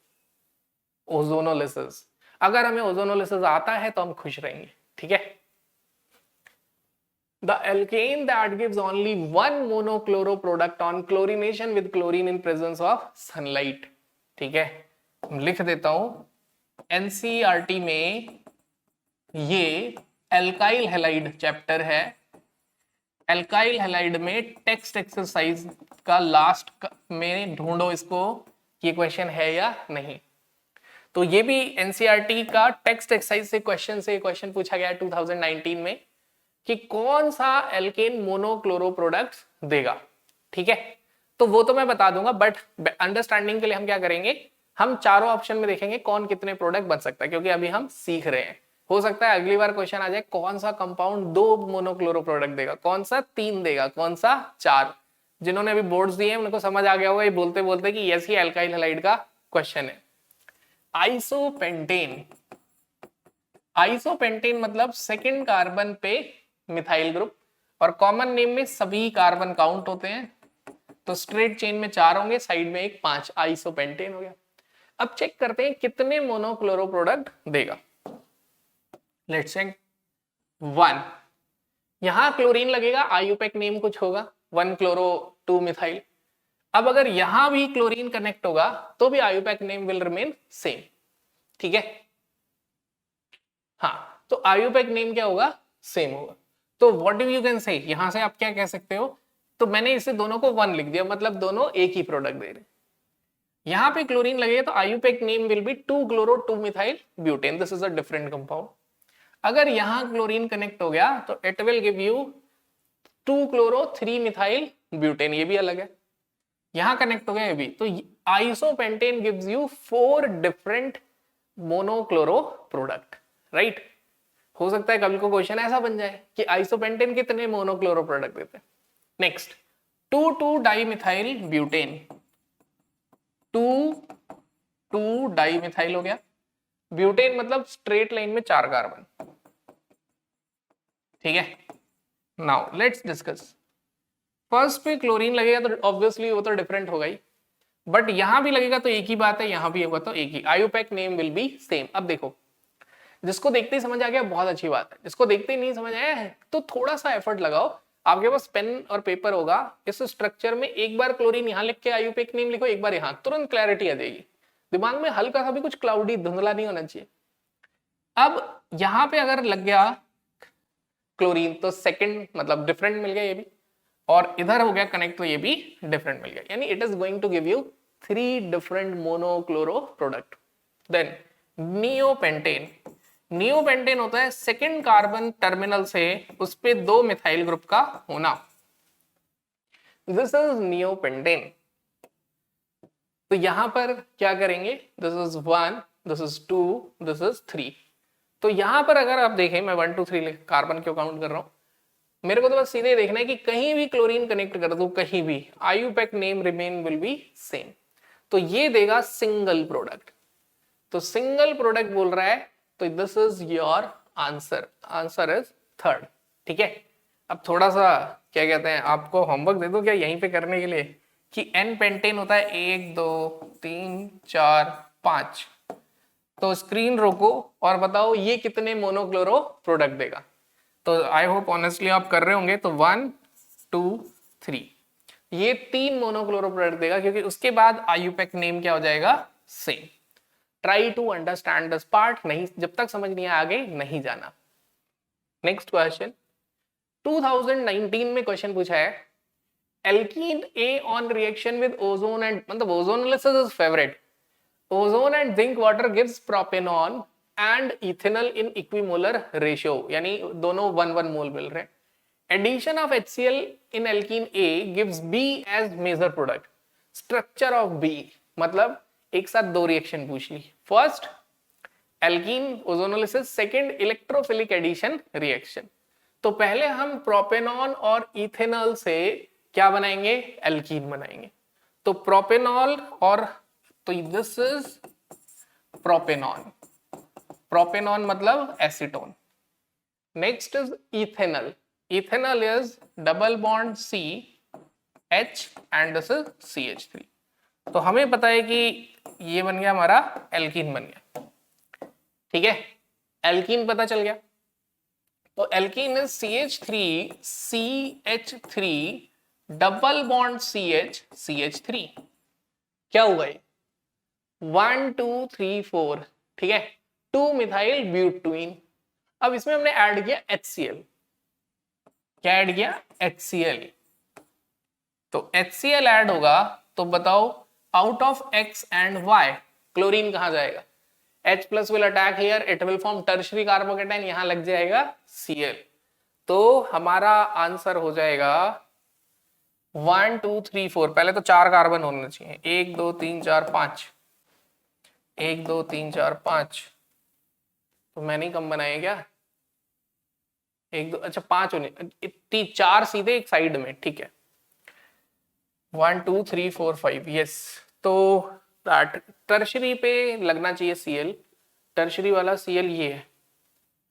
ओजोनोलिसिस। अगर हमें ओजोनोलिसिस आता है तो हम खुश रहेंगे, ठीक है। The alkane that gives only one monochloro product on chlorination with chlorine in presence of sunlight, ठीक है, लिख देता हूं। एनसीईआरटी में ये एल्काइल हैलाइड चैप्टर है। एल्काइल हैलाइड में टेक्स्ट एक्सरसाइज का लास्ट में ढूंढो इसको, ये क्वेश्चन है या नहीं। तो ये भी एनसीईआरटी का टेक्स्ट एक्सरसाइज से क्वेश्चन पूछा गया 2019 में कि कौन सा एल्केन मोनोक्लोरो प्रोडक्ट्स देगा, ठीक है। तो वो तो मैं बता दूंगा, बट अंडरस्टैंडिंग के लिए हम क्या करेंगे, हम चारों ऑप्शन में देखेंगे कौन कितने प्रोडक्ट बन सकता है, क्योंकि अभी हम सीख रहे हैं। हो सकता है अगली बार क्वेश्चन आ जाए कौन सा कंपाउंड दो मोनोक्लोरो प्रोडक्ट देगा, कौन सा तीन देगा, कौन सा चार। जिन्होंने अभी बोर्ड्स दिए हैं उनको समझ आ गया होगा ये बोलते बोलते कि यस, ये एल्काइल हैलाइड का क्वेश्चन है। आइसोपेंटेन, आइसोपेंटेन मतलब सेकेंड कार्बन पे मिथाइल ग्रुप, और कॉमन नेम में सभी कार्बन काउंट होते हैं, तो स्ट्रेट चेन में 4 होंगे, साइड में एक 5, आइसोपेंटेन हो गया। अब चेक करते हैं कितने मोनोक्लोरो प्रोडक्ट देगा। लेट्स चेक 1, यहां क्लोरीन लगेगा, आयुपेक नेम कुछ होगा, 1 क्लोरो 2 मिथाइल। अब अगर यहां भी क्लोरीन कनेक्ट होगा तो भी IUPAC name will remain same, ठीक है। हाँ, तो आयुपेक नेम क्या होगा, सेम होगा। तो व्हाट यू कैन से, यहां से आप क्या कह सकते हो, तो मैंने इसे दोनों को 1 लिख दिया, मतलब दोनों एक ही प्रोडक्ट दे रहे। यहां पे क्लोरीन लगेगा तो IUPAC name will B 2 chloro 2 methyl butane, this is a different compound. अगर यहां क्लोरीन कनेक्ट हो गया तो it will give you 2 chloro 3 methyl butane, ये भी अलग है। यहां कनेक्ट हो गया ये भी, तो isopentane gives you 4 different monochloro product, right. हो सकता है कल को क्वेश्चन ऐसा बन जाए कि आइसोपेंटेन कितने मोनोक्लोरो प्रोडक्ट देते हैं। Next, 2,2 dimethyl butane, 2 2 di methyl हो गया। ब्यूटेन मतलब स्ट्रेट लाइन में 4 कार्बन। ठीक है, नाउ लेट्स डिस्कस। फर्स्ट पे क्लोरीन लगेगा तो ऑब्वियसली वो तो डिफरेंट होगा ही, बट यहां भी लगेगा तो एक ही बात है, यहां भी होगा तो एक ही, IUPAC name will be same. अब देखो, जिसको देखते ही समझ आ गया बहुत अच्छी बात है, जिसको देखते ही नहीं समझ आया है तो थोड़ा सा एफर्ट लगाओ। आपके पास पेन और पेपर होगा, इस स्ट्रक्चर में एक बार क्लोरीन यहां लिख के आयुपैक नेम लिखो, एक बार यहां, तुरंत क्लैरिटी आ जाएगी। दिमाग में हल्का सा भी कुछ क्लाउडी धुंधला नहीं होना चाहिए। अब यहां पे अगर लग गया क्लोरीन तो सेकंड मतलब डिफरेंट मिल गया ये भी, और इधर हो गया कनेक्ट तो ये भी डिफरेंट मिल गया, यानी it is going to give you 3 different monochloro product. Then neopentane, neopentane होता है सेकंड कार्बन टर्मिनल से उस पे 2 मिथाइल ग्रुप का होना, दिस इज नियोपेंटेन। तो यहां पर क्या करेंगे, this is 1, this is 2, this is 3। तो यहां पर अगर आप देखें, मैं 1 2 3 कार्बन क्यों काउंट कर रहा हूं, मेरे को तो बस सीधे देखना है कि कहीं भी क्लोरीन कनेक्ट कर दो, कहीं भी IUPAC name remain will be same, तो ये देगा सिंगल प्रोडक्ट। तो सिंगल प्रोडक्ट बोल रहा है, तो this is your answer, answer is third. ठीक है, अब थोड़ा सा क्या कहते हैं, आपको होमवर्क दे दो क्या यहीं पे करने के लिए, कि एन पेंटेन होता है 1 2 3 4 5, तो स्क्रीन रोको और बताओ ये कितने मोनोक्लोरो प्रोडक्ट देगा। तो आई होप ऑनेस्टली आप कर रहे होंगे, तो 1 2 3 ये 3 मोनोक्लोरो प्रोडक्ट देगा, क्योंकि उसके बाद आयुपैक नेम क्या हो जाएगा, same. Try to understand this part, नहीं जब तक समझ नहीं आया आगे नहीं जाना। नेक्स्ट क्वेश्चन 2019 में क्वेश्चन पूछा है, alkene A on reaction with ozone and, मतलब ozonolysis is favourite, ozone and zinc water gives propanone and ethanol in equimolar ratio, यानी दोनों 1 1 मोल मिल रहे हैं। Addition of HCl in alkene A gives B as major product. Structure of B, मतलब एक साथ 2 reaction पूछ ली, first alkene ozonolysis, second electrophilic addition reaction. तो पहले हम प्रोपेनॉन और इथेनॉल से क्या बनाएंगे, एल्कीन बनाएंगे। तो प्रोपेनॉल और, तो दिस इज प्रोपेनॉन, प्रोपेनॉन मतलब acetone. Next is ethanol, ethanol is double bond C H and this is CH3। तो हमें पता है कि ये बन गया हमारा एल्कीन बन गया। ठीक है, एल्कीन पता चल गया, तो alkene is CH3 CH3 double bond CH CH3। क्या हुआ ये, 1 2 3 4, ठीक है, 2 मिथाइल ब्यूटेन। अब इसमें हमने ऐड किया HCl, क्या ऐड किया, HCl। तो HCl ऐड होगा, तो बताओ out of X and Y chlorine कहां जाएगा, H plus will attack here, it will form tertiary carbocation, यहां लग जाएगा Cl। तो हमारा आंसर हो जाएगा 1 2 3 4, पहले तो 4 कार्बन होने चाहिए, 1 2 3 4 5, 1 2 3 4 5, तो मैंने ही कम बनाए क्या, 1 2, अच्छा 5 होने, 4 सीधे एक साइड में, ठीक है, 1 2 3 4 5, यस। तो दैट टर्शरी पे लगना चाहिए Cl, टर्शरी वाला Cl ये है,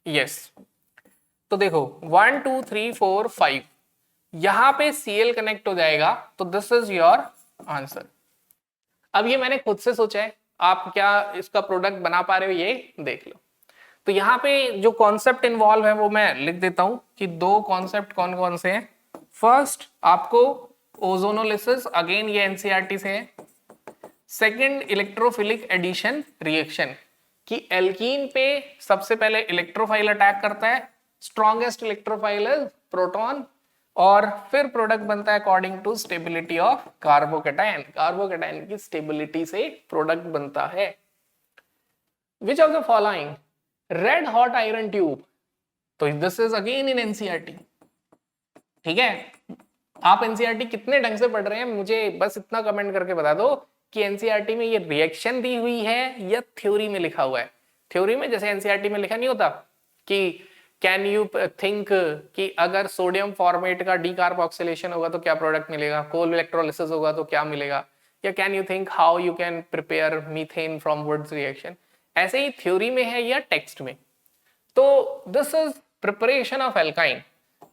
यस। तो देखो 1 2 3 4 5 यहां पे Cl कनेक्ट हो जाएगा, तो दिस इज योर आंसर। अब ये मैंने खुद से सोचा है, आप क्या इसका प्रोडक्ट बना पा रहे हो ये देख लो। तो यहाँ पे जो कॉन्सेप्ट इन्वॉल्व है वो मैं लिख देता हूं कि 2 कॉन्सेप्ट कौन कौन से हैं। फर्स्ट आपको ओजोनोलिसिस, अगेन ये एनसीईआरटी से है। सेकंड इलेक्ट्रोफिलिक एडिशन रिएक्शन, कि एल्कीन पे सबसे पहले इलेक्ट्रोफाइल अटैक करता है, स्ट्रॉन्गेस्ट इलेक्ट्रोफाइल इज प्रोटॉन, और फिर प्रोडक्ट बनता है according to stability of carbocation, carbocation की स्टेबिलिटी से प्रोडक्ट बनता है। Which of the following, red hot iron tube, तो this is again in NCERT. ठीक है, आप एनसीईआरटी कितने ढंग से पढ़ रहे हैं मुझे बस इतना कमेंट करके बता दो कि एनसीईआरटी में ये रिएक्शन दी हुई है या थ्योरी में लिखा हुआ है। थ्योरी में जैसे एनसीईआरटी में लिखा नहीं होता कि कैन यू थिंक कि अगर सोडियम फॉर्मेट का डीकार्बोक्सिलेशन होगा तो क्या प्रोडक्ट मिलेगा, कोल इलेक्ट्रोलिसिस होगा तो क्या मिलेगा, या can you think how you can prepare methane from Wurtz reaction, ऐसे ही थ्योरी में है या टेक्स्ट में। तो this is preparation of alkyne.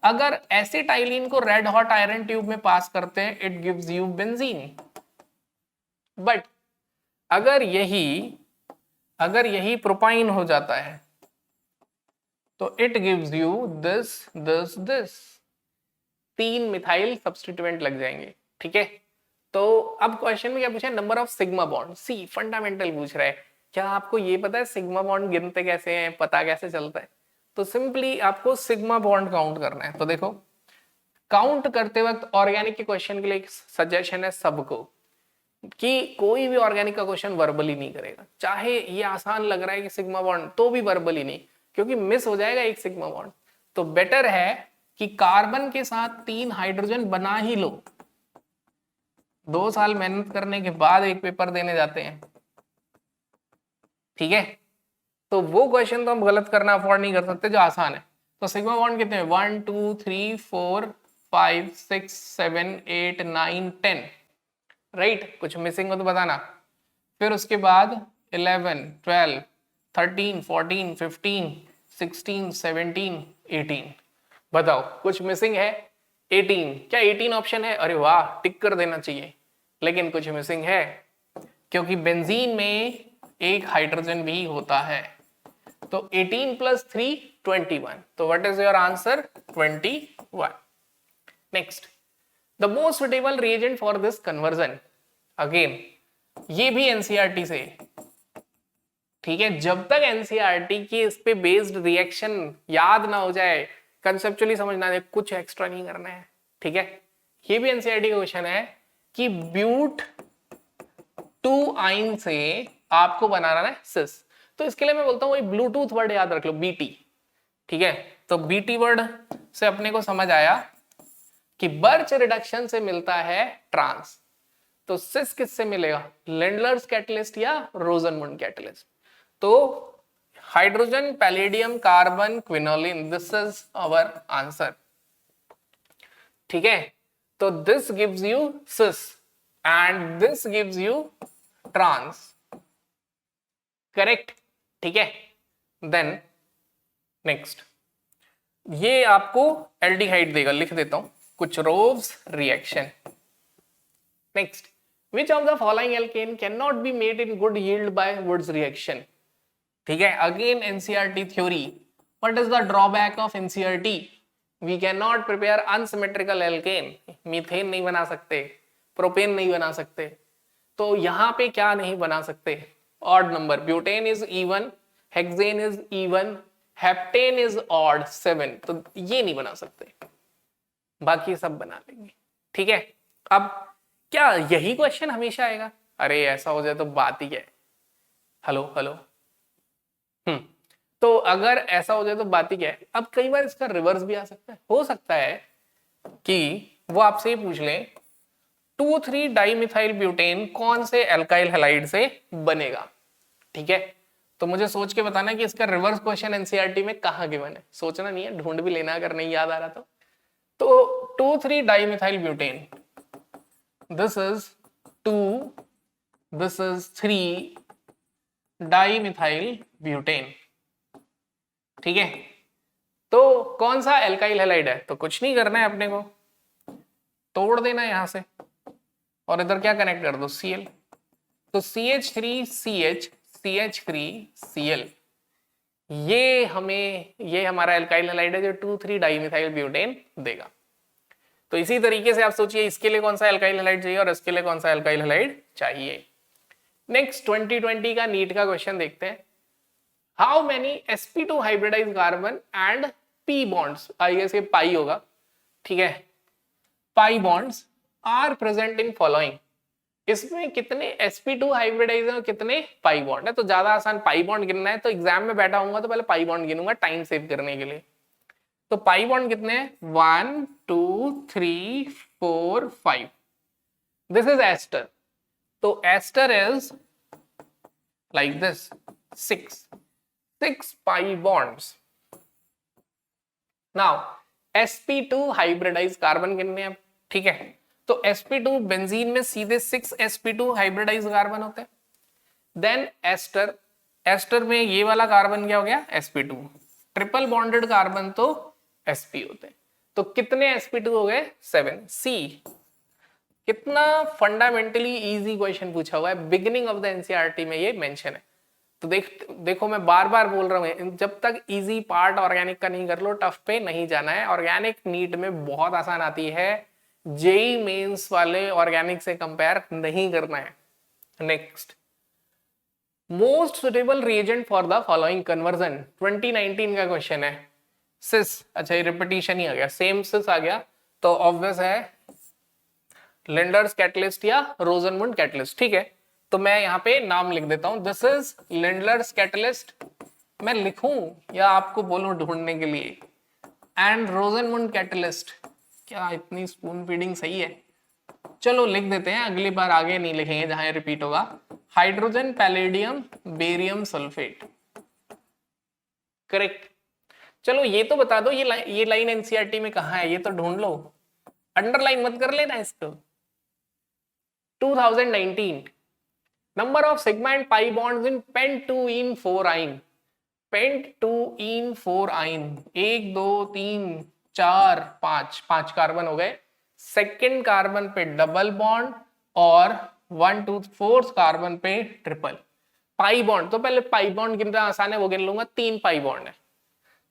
अगर एसिटाइलिन को रेड हॉट आयरन ट्यूब में पास करते हैं, it gives you benzene. But अगर यही प्रोपाइन हो जाता है तो it gives you this 3 methyl substituent लग जाएंगे। ठीक है, तो अब क्वेश्चन में क्या पूछा है, number of sigma bond. See fundamental पूछ रहा है, क्या आपको ये पता है सिग्मा बॉन्ड गिनते कैसे हैं, पता कैसे चलता है? तो सिंपली आपको सिग्मा बॉन्ड काउंट करना है। तो देखो, काउंट करते वक्त ऑर्गेनिक के क्वेश्चन के लिए एक सजेशन है सबको कि कोई भी ऑर्गेनिक का क्वेश्चन वर्बली नहीं करेगा, चाहे ये आसान लग रहा है कि सिग्मा बॉन्ड, तो भी वर्बली नहीं, क्योंकि मिस हो जाएगा एक सिग्मा बॉन्ड। तो बेटर है कि कार्बन के साथ 3 हाइड्रोजन बना ही लो। 2 साल मेहनत करने के बाद एक पेपर देने जाते हैं, ठीक है, तो वो क्वेश्चन तो हम गलत करना अफोर्ड नहीं कर सकते जो आसान है। तो सिग्मा बॉन्ड कितने हैं, 1 2 3 4 5 6 7 8 9 10, राइट। कुछ मिसिंग हो तो बताना। फिर उसके बाद 11 12 13 14 15 16 17 18, बताओ कुछ मिसिंग है? 18, क्या 18 ऑप्शन है? अरे वाह, टिक कर देना चाहिए, लेकिन कुछ मिसिंग है, क्योंकि बेंजीन में एक हाइड्रोजन भी होता है। तो 18 + 3 21, तो what is your answer? 21। Next, the most suitable reagent for this conversion, again ये भी एनसीईआरटी से, ठीक है। जब तक एनसीईआरटी की इस पे बेस्ड रिएक्शन याद ना हो जाए, कंसेप्चुअली समझना है, कुछ एक्स्ट्रा नहीं करना है, ठीक है। ये भी एनसीईआरटी का क्वेश्चन है कि ब्यूट 2 आइन से आपको बनाना है सिस। तो इसके लिए मैं बोलता हूँ वही ब्लूटूथ वर्ड याद रख लो, बीटी, ठीक है। तो बीटी वर्ड से अपने को समझ आया कि बर्च रिडक्शन से मिलता है ट्रांस। तो सिस किससे मिलेगा, लेंडलर्स कैटलिस्ट या रोजनमुंड कैटलिस्ट। तो hydrogen, palladium, carbon, quinoline, this is our answer, ठीक है। तो this gives you cis and this gives you trans, correct, ठीक है। देन नेक्स्ट, ये आपको एल्डिहाइड देगा, लिख देता हूं, कुछ rows reaction. Next, which of the following alkane cannot be made in good yield by Woods reaction? ठीक है, again NCERT theory. What is the drawback of NCERT? We can not prepare unsymmetrical alkane, methane नहीं बना सकते, propane नहीं बना सकते। तो यहां पे क्या नहीं बना सकते? Odd number, butane is even, hexane is even, heptane is odd 7, तो ये नहीं बना सकते, बाकी सब बना लेंगे, ठीक है। अब क्या यही क्वेश्चन हमेशा आएगा? अरे ऐसा हो जाए तो बात ही क्या है, हेलो हेलो। तो अगर ऐसा हो जाए तो बात ही क्या है। अब कई बार इसका रिवर्स भी आ सकता है, हो सकता है कि वो आपसे ही पूछ लें 2,3 डाइमिथाइल ब्यूटेन कौन से एल्काइल हैलाइड से बनेगा, ठीक है। तो मुझे सोच के बताना कि इसका रिवर्स क्वेश्चन एनसीईआरटी में कहां गिवन है, सोचना नहीं है, ढूंढ भी लेना अगर नहीं याद आ रहा तो 2,3 dimethyl butane, this is 2, this is 3 dimethyl butane, ठीक है। तो कौन सा एल्काइल हैलाइड है? तो कुछ नहीं करना है अपने को, तोड़ देना है यहां से और इधर क्या कनेक्ट कर दो, Cl। तो CH3CH CH3Cl, ये हमारा एल्काइल हैलाइड है जो 2,3 डाइमिथाइल ब्यूटेन देगा। तो इसी तरीके से आप सोचिए इसके लिए कौन सा एल्काइल हैलाइड चाहिए और इसके लिए कौन सा एल्काइल हैलाइड चाहिए। नेक्स्ट 2020 का नीट का क्वेश्चन देखते हैं। How many sp2 hybridized carbon and p bonds, I guess ये पाई होगा, ठीक है, pi bonds are present in following, इसमें कितने sp2 हाइब्रिडाइज हैं और कितने पाई बॉन्ड है? तो ज्यादा आसान पाई बॉन्ड गिनना है, तो एग्जाम में बैठा हूंगा तो पहले पाई बॉन्ड गिनूंगा टाइम सेव करने के लिए। तो पाई बॉन्ड कितने हैं? 1 2 3 4 5, दिस इज एस्टर। तो ester is like this, 6 pi bonds. Now sp2 hybridized carbon कितने हैं? ठीक है, तो sp2 बेंजीन में सीधे 6 sp2 हाइब्रिडाइज कार्बन होते हैं। देन एस्टर, एस्टर में ये वाला कार्बन क्या हो गया sp2, ट्रिपल बॉन्डेड कार्बन तो sp होते हैं। तो कितने sp2 हो गए 7। सी, कितना फंडामेंटली इजी क्वेश्चन पूछा हुआ है, बिगिनिंग ऑफ द एनसीईआरटी में ये मेंशन है। तो देखो मैं बार बार बोल रहा हूँ, जब तक इजी पार्ट ऑर्गेनिक का नहीं कर लो टफ पे नहीं जाना है। ऑर्गेनिक नीट में बहुत आसान आती है, जेई मेंस वाले ऑर्गेनिक से कंपेयर नहीं करना है। Next, most suitable reagent for the following conversion, 2019 का क्वेश्चन है। सिस, अच्छा ये रिपीटिशन ही आ गया, सेम सिस आ गया, तो ऑब्वियस है लिंडर्स कैटलिस्ट या रोजनमुंड कैटलिस्ट। ठीक है, तो मैं यहाँ पे नाम लिख देता हूं, दिस इज लिंडलर्स कैटलिस्ट, मैं लिखूं या आपको बोलूं ढूंढने के लिए, एंड रोजनमुंड कैटलिस्ट। क्या इतनी स्पून फीडिंग सही है? चलो लिख देते हैं, अगली बार आगे नहीं लिखेंगे जहां रिपीट होगा। Hydrogen palladium barium sulphate, correct. चलो ये तो बता दो, ये लाइन एनसीईआरटी में कहां है, ये तो ढूंढ लो, अंडरलाइन मत कर लेना इसको। 2019, number of sigma and pi bonds in pent2ene 4-ine, pent2ene 4-ine, 1 2 3 4 5 5 carbon हो गए। सेकेंड कार्बन पे डबल बॉन्ड और 1 2 4 कार्बन पे ट्रिपल। पाई बॉन्ड तो पहले पाई बॉन्ड गिनना आसान है, वो गिन लूंगा, 3 पाई बॉन्ड है,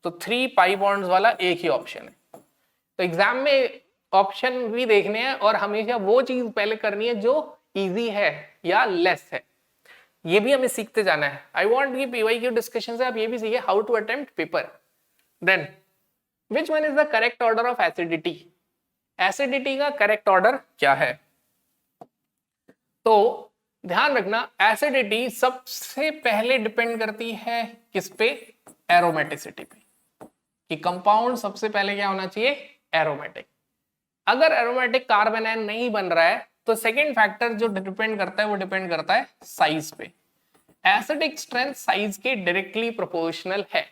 तो 3 पाई बॉन्ड्स वाला एक ही ऑप्शन है। तो एग्जाम में ऑप्शन भी देखने हैं और हमेशा वो चीज पहले करनी है जो इजी है या लेस है, ये भी हमें सीखते जाना है। आई वॉन्ट की पीवाईक्यू डिस्कशन से आप ये भी सीखे how to attempt paper. Then which one is the correct order of acidity, acidity का करेक्ट ऑर्डर क्या है? तो ध्यान रखना, एसिडिटी सबसे पहले डिपेंड करती है किस पे? एरोमेटिसिटी पे, कि कंपाउंड सबसे पहले क्या होना चाहिए? एरोमेटिक। अगर एरोमेटिक कार्बन आयन नहीं बन रहा है तो सेकेंड फैक्टर जो डिपेंड करता है वो डिपेंड करता है साइज पे। एसिडिक स्ट्रेंथ साइज के डायरेक्टली प्रोपोर्शनल है,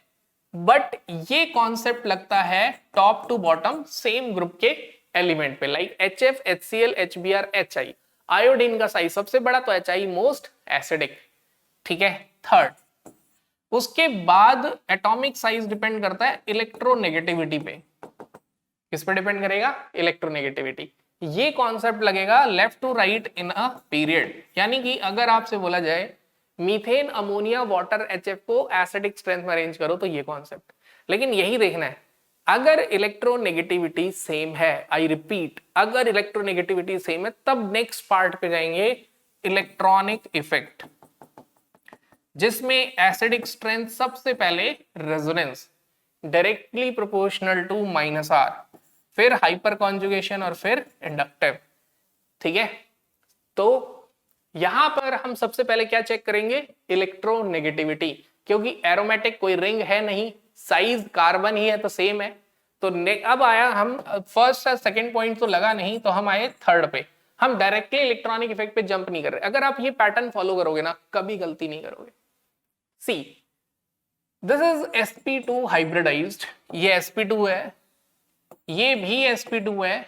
बट ये कॉन्सेप्ट लगता है top to bottom same group के एलिमेंट पे, like HF, HCl, HBr, HI। Iodine का साइज सबसे बड़ा तो HI मोस्ट एसिडिक, ठीक है। थर्ड, उसके बाद एटॉमिक साइज डिपेंड करता है इलेक्ट्रोनेगेटिविटी पे। किस पे डिपेंड करेगा? इलेक्ट्रोनेगेटिविटी। ये कॉन्सेप्ट लगेगा left to right in a period, यानी कि अगर आपसे बोला जाए मीथेन, अमोनिया, वाटर, HF को एसिडिक स्ट्रेंथ में अरेंज करो, तो ये कॉन्सेप्ट। लेकिन यही देखना है, अगर इलेक्ट्रोनेगेटिविटी सेम है, आई रिपीट, अगर इलेक्ट्रोनेगेटिविटी सेम है, तब नेक्स्ट पार्ट पे जाएंगे इलेक्ट्रॉनिक इफेक्ट, जिसमें एसिडिक स्ट्रेंथ सबसे पहले resonance directly proportional to -R, फिर हाइपर कॉन्जुगेशन और फिर इंडक्टिव, ठीक है। तो यहां पर हम सबसे पहले क्या चेक करेंगे? इलेक्ट्रोनेगेटिविटी, क्योंकि एरोमेटिक कोई रिंग है नहीं, साइज कार्बन ही है तो सेम है। तो अब आया, हम फर्स्ट और सेकंड पॉइंट तो लगा नहीं, तो हम आए थर्ड पे। हम डायरेक्टली इलेक्ट्रॉनिक इफेक्ट पे जंप नहीं कर रहे। अगर आप ये पैटर्न फॉलो करोगे ना, कभी गलती नहीं करोगे। सी, दिस इज sp2 हाइब्रिडाइज्ड, ये sp2 है, ये भी sp2 है,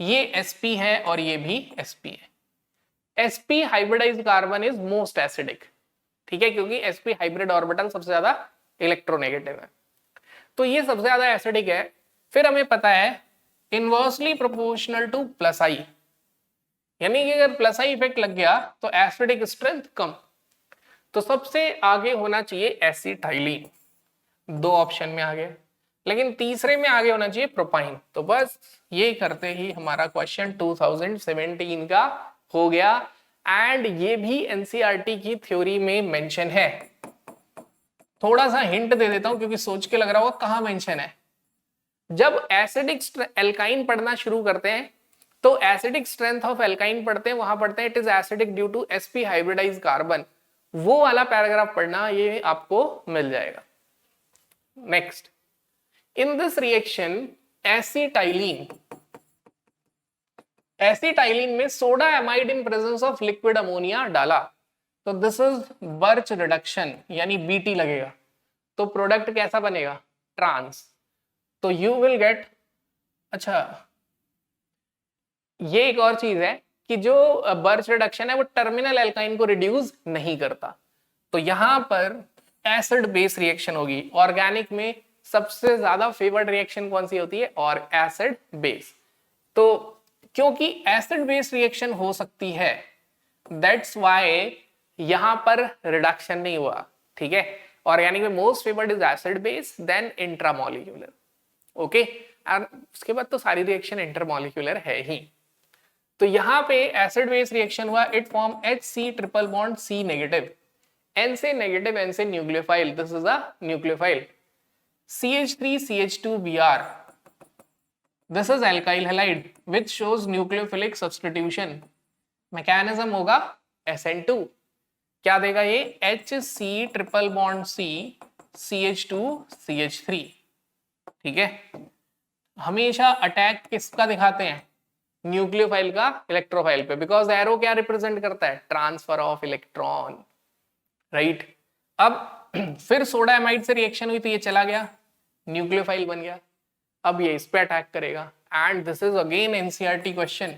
ये sp है और ये भी sp है। sp hybridized carbon is most acidic, ठीक है, क्योंकि sp हाइब्रिड ऑर्बिटल सबसे ज्यादा इलेक्ट्रोनेगेटिव है, तो ये सबसे ज्यादा एसिडिक है। फिर हमें पता है इनवर्सली प्रोपोर्शनल टू +I, यानी कि अगर +I इफेक्ट लग गया तो एसिडिक स्ट्रेंथ कम, तो सबसे आगे होना चाहिए एसिटाइलिन, 2 ऑप्शन में आगे, लेकिन तीसरे में आगे होना चाहिए प्रोपाइन। तो बस ये करते ही हमारा क्वेश्चन 2017 का हो गया, एंड ये भी एनसीईआरटी की थ्योरी में मेंशन है। थोड़ा सा हिंट दे देता हूं, क्योंकि सोच के लग रहा होगा कहां मेंशन है। जब एसिडिक एल्काइन पढ़ना शुरू करते हैं तो एसिडिक स्ट्रेंथ ऑफ एल्काइन पढ़ते हैं, वहां पढ़ते हैं it is acidic due to sp hybridized carbon, वो वाला पैराग्राफ पढ़ना, ये आपको मिल जाएगा। Next, in this reaction acetylene में soda amide in presence of liquid ammonia डाला, तो दिस इज बर्च रिडक्शन, यानी BT लगेगा, तो प्रोडक्ट कैसा बनेगा? ट्रांस। तो यू विल गेट, अच्छा ये एक और चीज है कि जो बर्च रिडक्शन है वो टर्मिनल एल्काइन को रिड्यूस नहीं करता। तो यहां पर एसिड बेस रिएक्शन होगी। ऑर्गेनिक में सबसे ज्यादा फेवर्ड रिएक्शन कौन सी होती है? और एसिड बेस। तो क्योंकि एसिड बेस रिएक्शन हो सकती है, दैट्स वाई यहां पर रिडक्शन नहीं हुआ। ठीक है, ऑर्गेनिक में most favoured is acid base then intramolecular. Okay, और उसके बाद तो सारी रिएक्शन इंटरमोलिक्यूलर है ही। तो यहां पे एसिड बेस रिएक्शन हुआ, it form HC triple bond C negative, N से नेगेटिव, N से nucleophile, this is a nucleophile. CH3CH2Br, this is alkyl halide which shows nucleophilic substitution। Mechanism होगा SN2। क्या देगा ये? HC triple bond C CH2 CH3। ठीक है, हमेशा attack किसका दिखाते हैं? न्यूक्लियोफाइल का इलेक्ट्रोफाइल पे, बिकॉज एरो क्या रिप्रेजेंट करता है? Transfer of electron, right. अब फिर सोडा एमाइड से रिएक्शन हुई तो ये चला गया, न्यूक्लियोफाइल बन गया। अब ये इस पे अटैक करेगा, and this is again NCERT question.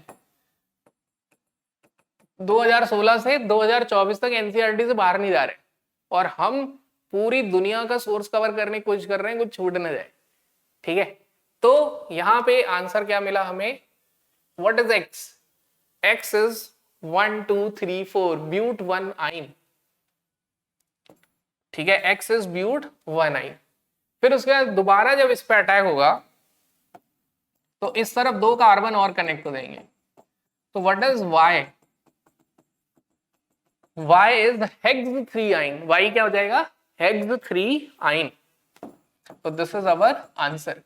2016 से 2024 तक एनसीईआरटी से बाहर नहीं जा रहे, और हम पूरी दुनिया का सोर्स कवर करने की कोशिश कर रहे हैं, कुछ छूट ना जाए। ठीक है, तो यहां पे आंसर क्या मिला हमें? What is X? X is 1 2 3 4 ब्यूट 1 आइन। ठीक है, X is ब्यूट 1 आइन। फिर उसके बाद दोबारा जब इस पे अटैक होगा तो इस तरफ 2 कार्बन और कनेक्ट हो जाएंगे। तो what is Y? Y is hex 3 आइन। Y क्या हो जाएगा? hex 3 आइन। तो दिस इज अवर आंसर।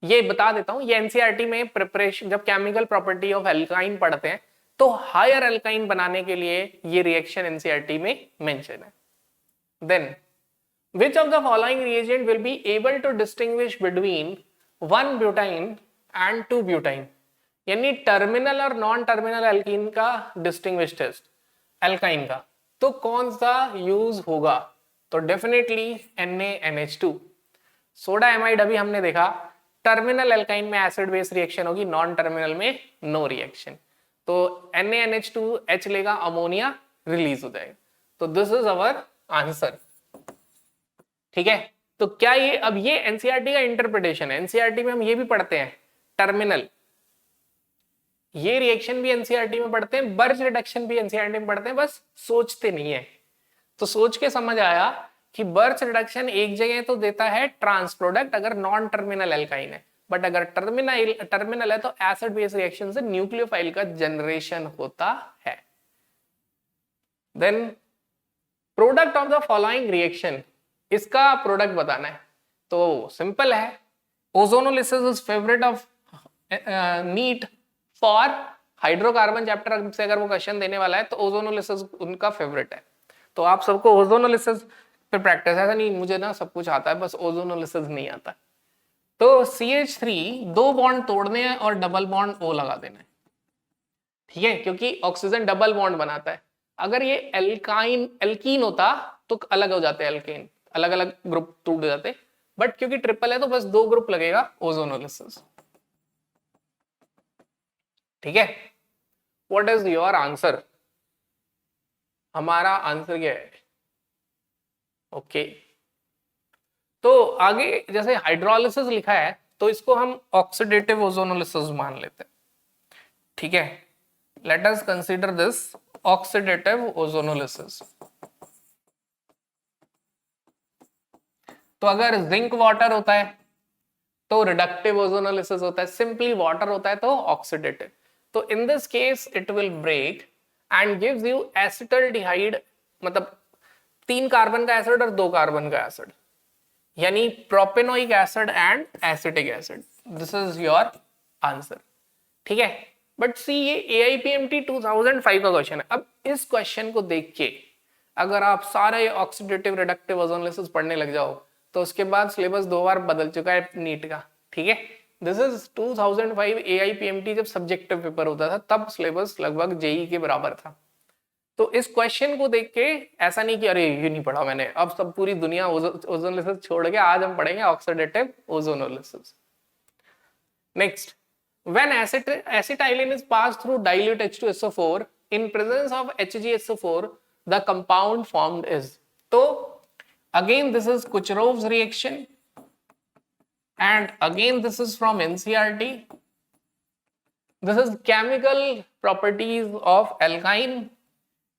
ये बता देता हूं, ये एनसीईआरटी में प्रिपरेशन, जब केमिकल प्रॉपर्टी ऑफ एल्काइन पढ़ते हैं तो हायर एल्काइन बनाने के लिए ये रिएक्शन एनसीईआरटी में मेंशन है। Then which of the following reagent will be able to distinguish between 1 butyne and 2 butyne? यानी टर्मिनल और नॉन टर्मिनल एल्कीन का डिस्टिंग्विश टेस्ट एल्काइन का, तो कौन सा यूज होगा? तो डेफिनेटली NaNH2। सोडा एमाइड अभी हमने देखा, टर्मिनल एल्काइन में एसिड बेस रिएक्शन होगी, नॉन टर्मिनल में नो रिएक्शन। तो NaNH2H लेगा, अमोनिया रिलीज हो जाएगा। तो दिस इज अवर आंसर। ठीक है, तो क्या ये, अब ये एनसीईआरटी का इंटरप्रिटेशन है। एनसीईआरटी में हम ये भी पढ़ते हैं टर्मिनल, ये रिएक्शन भी एनसीईआरटी में पढ़ते हैं, बर्च रिडक्शन भी एनसीईआरटी में पढ़ते हैं, बस सोचते नहीं है। तो सोच के समझ आया कि बर्च रिडक्शन एक जगह तो देता है ट्रांस प्रोडक्ट अगर नॉन टर्मिनल एल्काइन है, बट अगर टर्मिनल है तो एसिड बेस रिएक्शन से न्यूक्लियोफाइल का जनरेशन होता है। Then product of the following reaction, इसका प्रोडक्ट बताना है। तो सिंपल है, ozonolysis is favourite of NEET for hydrocarbon chapter से अगर वो क्वेश्चन देने वाला है तो ओजोनोलिसिस उनका फेवरेट है। तो आप सबको ओजोनोलिसिस पे प्रैक्टिस, ऐसा नहीं मुझे ना सब कुछ आता है, बस ओजोनोलिसिस नहीं आता। तो CH3 2 बॉन्ड तोड़ने हैं और डबल बॉन्ड O लगा देना है। ठीक है, क्योंकि ऑक्सीजन डबल बॉन्ड बनाता है। अगर ये एल्कीन होता तो अलग हो जाते, एल्केन अलग अलग ग्रुप टूट जाते, बट क्योंकि ट्रिपल है तो बस 2 ग्रुप लगेगा, ओजोनोलिसिस। ठीक है, व्हाट इज योर आंसर? हमारा आंसर क्या है? ओके, तो आगे जैसे हाइड्रोलिसिस लिखा है तो इसको हम ऑक्सीडेटिव ओजोनोलिसिस मान लेते हैं। ठीक है, let us consider this oxidative ozonolysis. तो अगर जिंक वाटर होता है तो रिडक्टिव ओजोनोलिसिस होता है, सिंपली वाटर होता है तो ऑक्सीडेटिव। तो in this case it will break and gives you acetaldehyde, मतलब 3 कार्बन का एसिड और 2 कार्बन का एसिड, यानी propanoic acid and acetic acid. This is your answer. ठीक है, बट सी ये AIPMT 2005 का क्वेश्चन है। अब इस क्वेश्चन को देख के अगर आप सारे ऑक्सीडेटिव रिडक्टिव ओजोनोलिसिस पढ़ने लग जाओ तो उसके बाद सिलेबस 2 बार बदल चुका है नीट का। ठीक है, दिस इज 2005 AIPMT जब सब्जेक्टिव पेपर होता था तब सिलेबस लगभग JEE के बराबर था। तो इस क्वेश्चन को देख के ऐसा नहीं कि अरे ये नहीं पढ़ा मैंने, अब सब पूरी दुनिया ओजोनोलिसिस छोड़ के आज हम पढ़ेंगे oxidative ozonolysis. Next, When acetylene is passed through dilute H2SO4 in presence of HgSO4, the compound formed is. तो again this is Kucherov's reaction and again this is from NCERT. This is chemical properties of alkyne.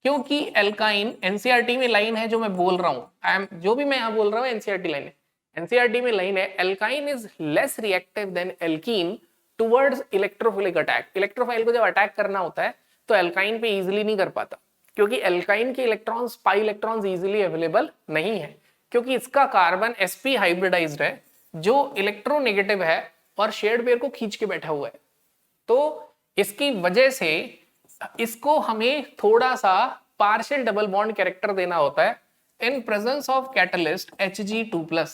क्योंकि alkyne NCERT में line है जो मैं बोल रहा हूं, जो भी मैं यहां बोल रहा हूं एनसीईआरटी लाइन है, एनसीईआरटी में लाइन है alkyne is less reactive than alkene towards electrophilic attack. Electrophile को जब अटैक करना होता है तो एल्काइन पे इजीली नहीं कर पाता, क्योंकि एल्काइन के electrons pi electrons easily available नहीं है, क्योंकि इसका कार्बन sp हाइब्रिडाइज्ड है जो इलेक्ट्रोनेगेटिव है और शेयर्ड पेयर को खींच के बैठा हुआ है। तो इसकी वजह से इसको हमें थोड़ा सा पार्शियल डबल बॉन्ड कैरेक्टर देना होता है इन प्रेजेंस ऑफ कैटलिस्ट Hg2+।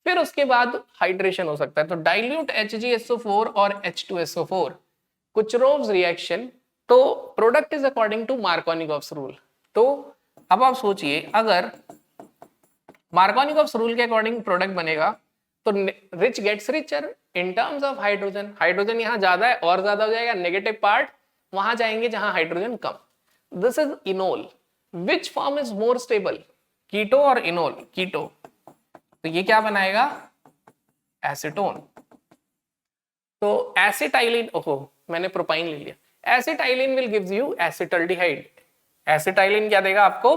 फिर उसके बाद हाइड्रेशन हो सकता है। तो डाइल्यूट HgSO4 और H2SO4 कुचरोव्स रिएक्शन, तो product is according to Markovnikov's rule. तो अब आप सोचिए अगर मार्कोनिकॉफ्स रूल के अकॉर्डिंग प्रोडक्ट बनेगा तो rich gets richer in terms of hydrogen. Hydrogen यहां ज्यादा है और ज्यादा हो जाएगा, नेगेटिव पार्ट वहां जाएंगे जहां हाइड्रोजन कम। This is enol. Which form is more stable, keto और इनोल? कीटो। तो ये क्या बनाएगा? एसीटोन। तो एसिटाइलिन, ओहो मैंने प्रोपाइन ले लिया, acetylene will gives you acetaldehyde. Acetylene क्या देगा आपको?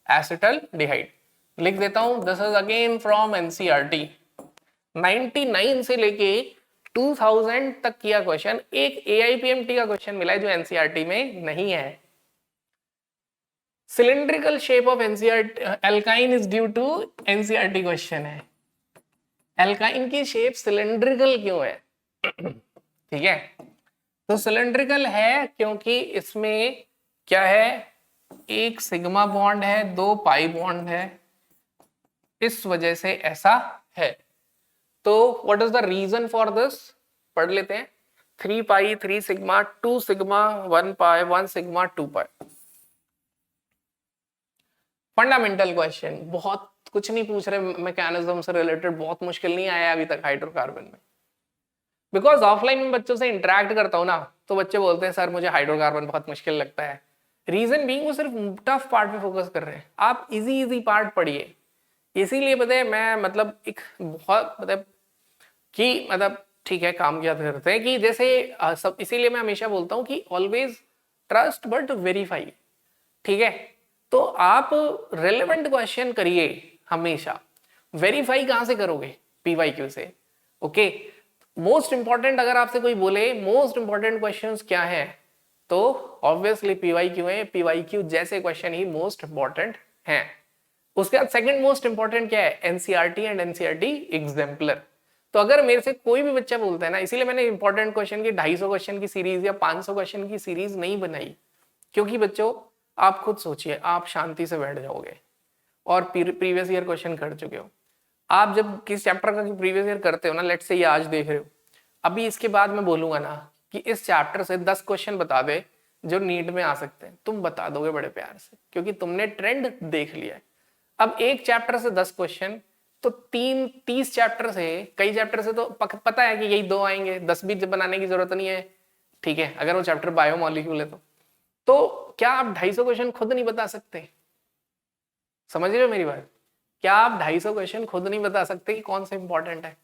एसिटल्डिहाइड। लिख देता हूं, this is again from NCERT. 99 से लेके 2000 तक किया क्वेश्चन, एक AIPMT का क्वेश्चन मिला है जो एनसीईआरटी में नहीं है। Cylindrical shape of NCERT alkyne is due to NCERT question है। एल्काइन की शेप सिलिंड्रिकल क्यों है? ठीक है, तो सिलिंड्रिकल है क्योंकि इसमें क्या है, एक सिग्मा बॉन्ड है, 2 पाई बॉन्ड है, इस वजह से ऐसा है। तो what is the reason for this? पढ़ लेते हैं। 3 pi, 3 sigma, 2 sigma, 1 pi, 1 sigma, 2 pi. Fundamental question, बहुत कुछ नहीं पूछ रहे मैकेनिज्म से रिलेटेड, बहुत मुश्किल नहीं आया अभी तक हाइड्रोकार्बन में। बिकॉज ऑफलाइन में बच्चों से इंटरेक्ट करता हूं ना, तो बच्चे बोलते हैं सर मुझे हाइड्रोकार्बन बहुत मुश्किल लगता है। रीजन बीइंग वो सिर्फ टफ पार्ट पे फोकस कर रहे हैं। आप इजी पार्ट पढ़िए। इसीलिए पता है मैं मतलब एक बहुत मतलब कि मतलब ठीक है काम क्या करते हैं कि जैसे सब, इसीलिए मैं हमेशा बोलता हूं कि ऑलवेज ट्रस्ट बट वेरीफाई। ठीक है, तो आप रेलेवेंट क्वेश्चन करिए हमेशा। वेरीफाई कहां से करोगे? PYQ से। ओके, मोस्ट इंपॉर्टेंट अगर आपसे कोई बोले मोस्ट इंपॉर्टेंट क्वेश्चंस क्या है, तो ऑब्वियसली PYQ है। PYQ जैसे क्वेश्चन ही मोस्ट इंपॉर्टेंट है। उसके बाद सेकंड मोस्ट इंपॉर्टेंट क्या है? NCERT and NCERT exemplar. तो अगर मेरे से कोई भी बच्चा बोलता है ना, इसीलिए मैंने इंपॉर्टेंट क्वेश्चन की 250 क्वेश्चन की सीरीज या 500 क्वेश्चन की सीरीज नहीं बनाई, क्योंकि बच्चों आप खुद सोचिए, आप शांति से बैठ जाओगे और प्रीवियस ईयर क्वेश्चन कर चुके हो। आप जब किस चैप्टर का प्रीवियस ईयर करते हो ना, लेट्स से ये आज देख रहे हो, अभी इसके बाद मैं बोलूंगा ना कि इस चैप्टर से 10 क्वेश्चन बता दे जो नीट में आ सकते हैं, तुम बता दोगे बड़े प्यार से, क्योंकि तुमने ट्रेंड देख लिया है। अब एक चैप्टर से 10 क्वेश्चन, तो 30 चैप्टर से, कई चैप्टर से तो पता है कि यही 2 आएंगे, 10 भी बनाने की जरूरत नहीं है। ठीक है, अगर वो चैप्टर बायोमॉलिक्यूल है तो क्या आप 250 क्वेश्चन खुद नहीं बता सकते? समझ रहे हो मेरी बात? क्या आप 250 क्वेश्चन खुद नहीं बता सकते कि कौन सा इंपॉर्टेंट है?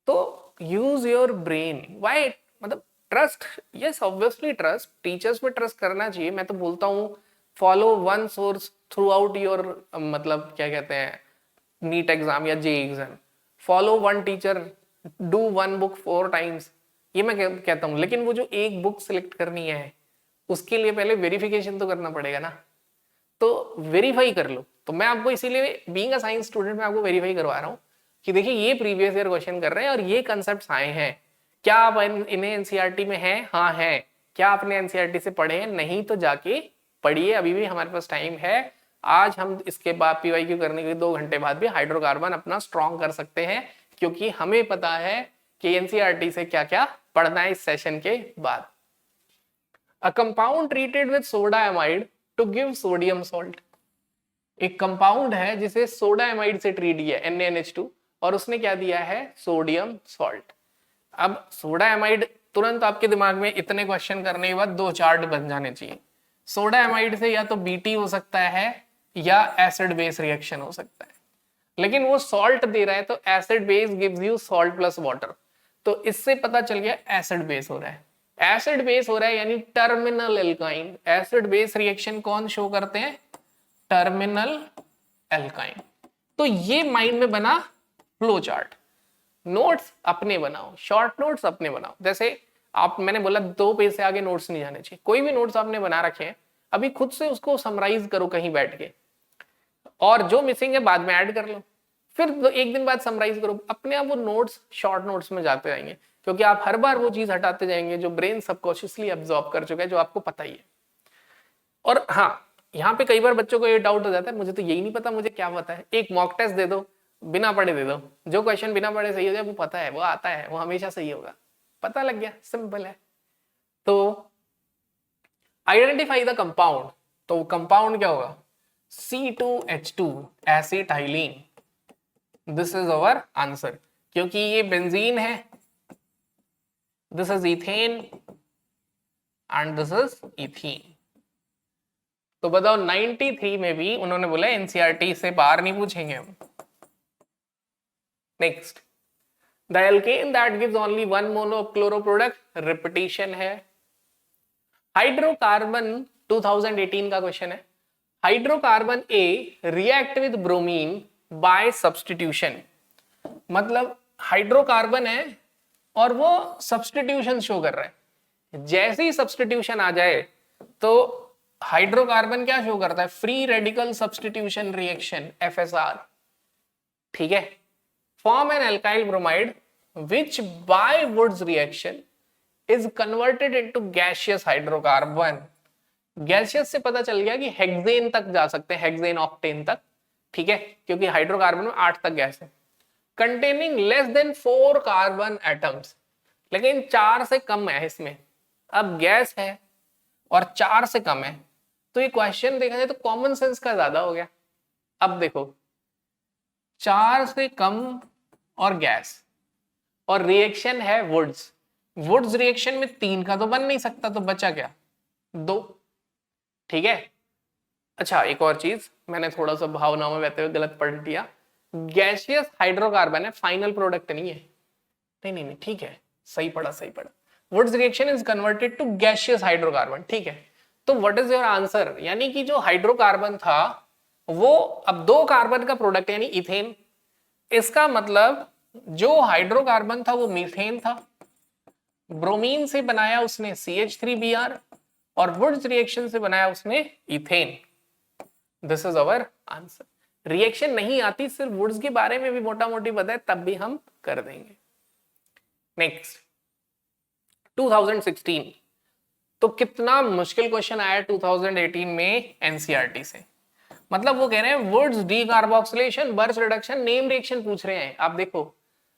तो यूज योर ब्रेन। व्हाई? मतलब trust, yes obviously trust, teachers पे ट्रस्ट करना चाहिए। मैं तो बोलता हूँ follow one source through out your, मतलब क्या कहते हैं, नीट एग्जाम या JEE exam. Follow one teacher, do one book 4 times, ये मैं कहता हूँ। लेकिन वो जो एक बुक सिलेक्ट करनी है उसके लिए पहले वेरिफिकेशन तो करना पड़ेगा ना, तो वेरीफाई कर लो। तो मैं आपको इसीलिए बीइंग अ साइंस स्टूडेंट मैं आपको वेरीफाई करवा रहा हूँ कि देखिए ये प्रीवियस ईयर क्वेश्चन कर रहे हैं और ये कंसेप्ट आए हैं। क्या आप इन्हें एनसीईआरटी में हैं? हाँ है। क्या आपने एनसीईआरटी से पढ़े हैं? नहीं तो जाके पढ़िए, अभी भी हमारे पास टाइम है। आज हम इसके बाद PYQ करने के 2 घंटे बाद भी हाइड्रोकार्बन अपना स्ट्रॉन्ग कर सकते हैं, क्योंकि हमें पता है कि एनसीईआरटी से क्या क्या पढ़ना है इस सेशन के बाद। A compound treated with soda amide to give sodium salt. एक कंपाउंड है जिसे सोडा एमाइड से ट्रीट किया NaNH2 और उसने क्या दिया है? Sodium salt. अब सोडा एमाइड तुरंत आपके दिमाग में इतने क्वेश्चन करने के बाद 2 चार्ट बन जाने चाहिए। सोडा एमाइड से या तो बीटी हो सकता है या एसिड बेस रिएक्शन हो सकता है, लेकिन वो सॉल्ट दे रहा है तो acid base gives you salt plus water, तो इससे पता चल गया एसिड बेस हो रहा है। एसिड बेस हो रहा है यानी terminal alkyne. Acid base reaction कौन शो करते हैं? Terminal alkyne. तो ये माइंड में बना फ्लो चार्ट। नोट्स अपने बनाओ, शॉर्ट नोट्स अपने बनाओ। जैसे आप, मैंने बोला 2 पेज से आगे नोट्स नहीं जाने चाहिए। कोई भी नोट्स आपने बना रखे हैं अभी खुद से उसको समराइज करो कहीं बैठ के, और जो मिसिंग है बाद में ऐड कर लो, फिर 1 दिन बाद समराइज करो। अपने आप वो नोट्स शॉर्ट नोट्स में जाते जाएंगे, क्योंकि आप हर बार वो चीज हटाते जाएंगे जो ब्रेन सबकॉन्शियसली अब्सॉर्ब कर चुका है, जो आपको पता ही है। और हाँ, यहाँ पे कई बार बच्चों को ये डाउट हो जाता है, मुझे तो यही नहीं पता, मुझे क्या पता है। एक मॉक टेस्ट दे दो, बिना पढ़े दे दो, जो क्वेश्चन बिना पढ़े सही हो जाए वो पता है, वो आता है, वो हमेशा सही होगा। पता लग गया, सिंपल है। तो आइडेंटिफाई द कंपाउंड, तो कंपाउंड क्या होगा? C2H2 acetylene. This is our answer, क्योंकि ये बेंजीन है, this is ethane and this is ethene. तो बताओ 93 में भी उन्होंने बोला एनसीईआरटी से बाहर नहीं पूछेंगे हम। Next, the alkane that gives only 1 monochloro product, repetition है। हाइड्रोकार्बन 2018 का क्वेश्चन है। Hydrocarbon A react with bromine by substitution, मतलब हाइड्रोकार्बन है और वो सब्स्टिट्यूशन शो कर रहा है। जैसे ही सब्स्टिट्यूशन आ जाए तो हाइड्रोकार्बन क्या शो करता है? Free radical substitution reaction, FSR। ठीक है, form an alkyl bromide which by Wurtz reaction is converted into gaseous hydrocarbon. Gaseous से पता चल गया कि हेक्सेन तक जा सकते हैं, हेक्सेन ऑक्टेन तक। ठीक है, क्योंकि हाइड्रोकार्बन में 8 तक गैस है। Containing less than 4 carbon atoms, लेकिन 4 से कम है इसमें। अब गैस है और 4 से कम है, तो ये क्वेश्चन देखा जाए तो कॉमन सेंस का ज्यादा हो गया। अब देखो 4 से कम और गैस, और रिएक्शन है वुड्स। वुड्स रिएक्शन में 3 का तो बन नहीं सकता, तो बचा क्या? 2। ठीक है। अच्छा, एक और चीज मैंने थोड़ा सा भावनाओं में बहते हुए गलत पढ़ दिया। गैसियस हाइड्रोकार्बन है, फाइनल प्रोडक्ट नहीं है। नहीं नहीं नहीं, ठीक है, सही पढ़ा सही पढ़ा। Wurtz reaction is converted to gaseous hydrocarbon. ठीक है, तो व्हाट इज योर आंसर? यानी कि जो हाइड्रोकार्बन था वो अब 2 कार्बन का प्रोडक्ट यानी इथेन। इसका मतलब जो हाइड्रोकार्बन था वो मीथेन था, ब्रोमीन से बनाया उसने CH3Br, और वुड्स रिएक्शन से बनाया उसने ethane. This is our answer. Reaction नहीं आती, सिर्फ वुड्स के बारे में भी मोटा मोटी पता है, तब भी हम कर देंगे। नेक्स्ट 2016, तो कितना मुश्किल क्वेश्चन आया 2018 में एनसीईआरटी से। मतलब वो कह रहे हैं Wurtz decarboxylation, Birch reduction, name reaction पूछ रहे हैं। आप देखो,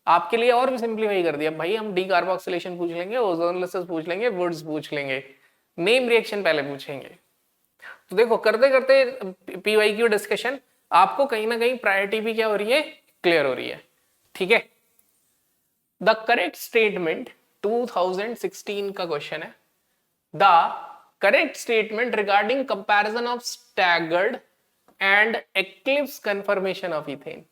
आपके लिए और भी सिंप्लीफाई कर दिया भाई, हम डीकार्बोक्सिलेशन पूछ लेंगे, ओजोनलिसिस पूछ लेंगे, वुड्स पूछ लेंगे, नेम रिएक्शन पहले पूछेंगे। तो देखो करते करते पीवाईक्यू डिस्कशन आपको कहीं ना कहीं प्रायोरिटी भी क्या हो रही है? क्लियर हो रही है। ठीक है, द करेक्ट स्टेटमेंट 2016 का क्वेश्चन है। The correct statement regarding comparison of staggered and eclipse conformation of ethane,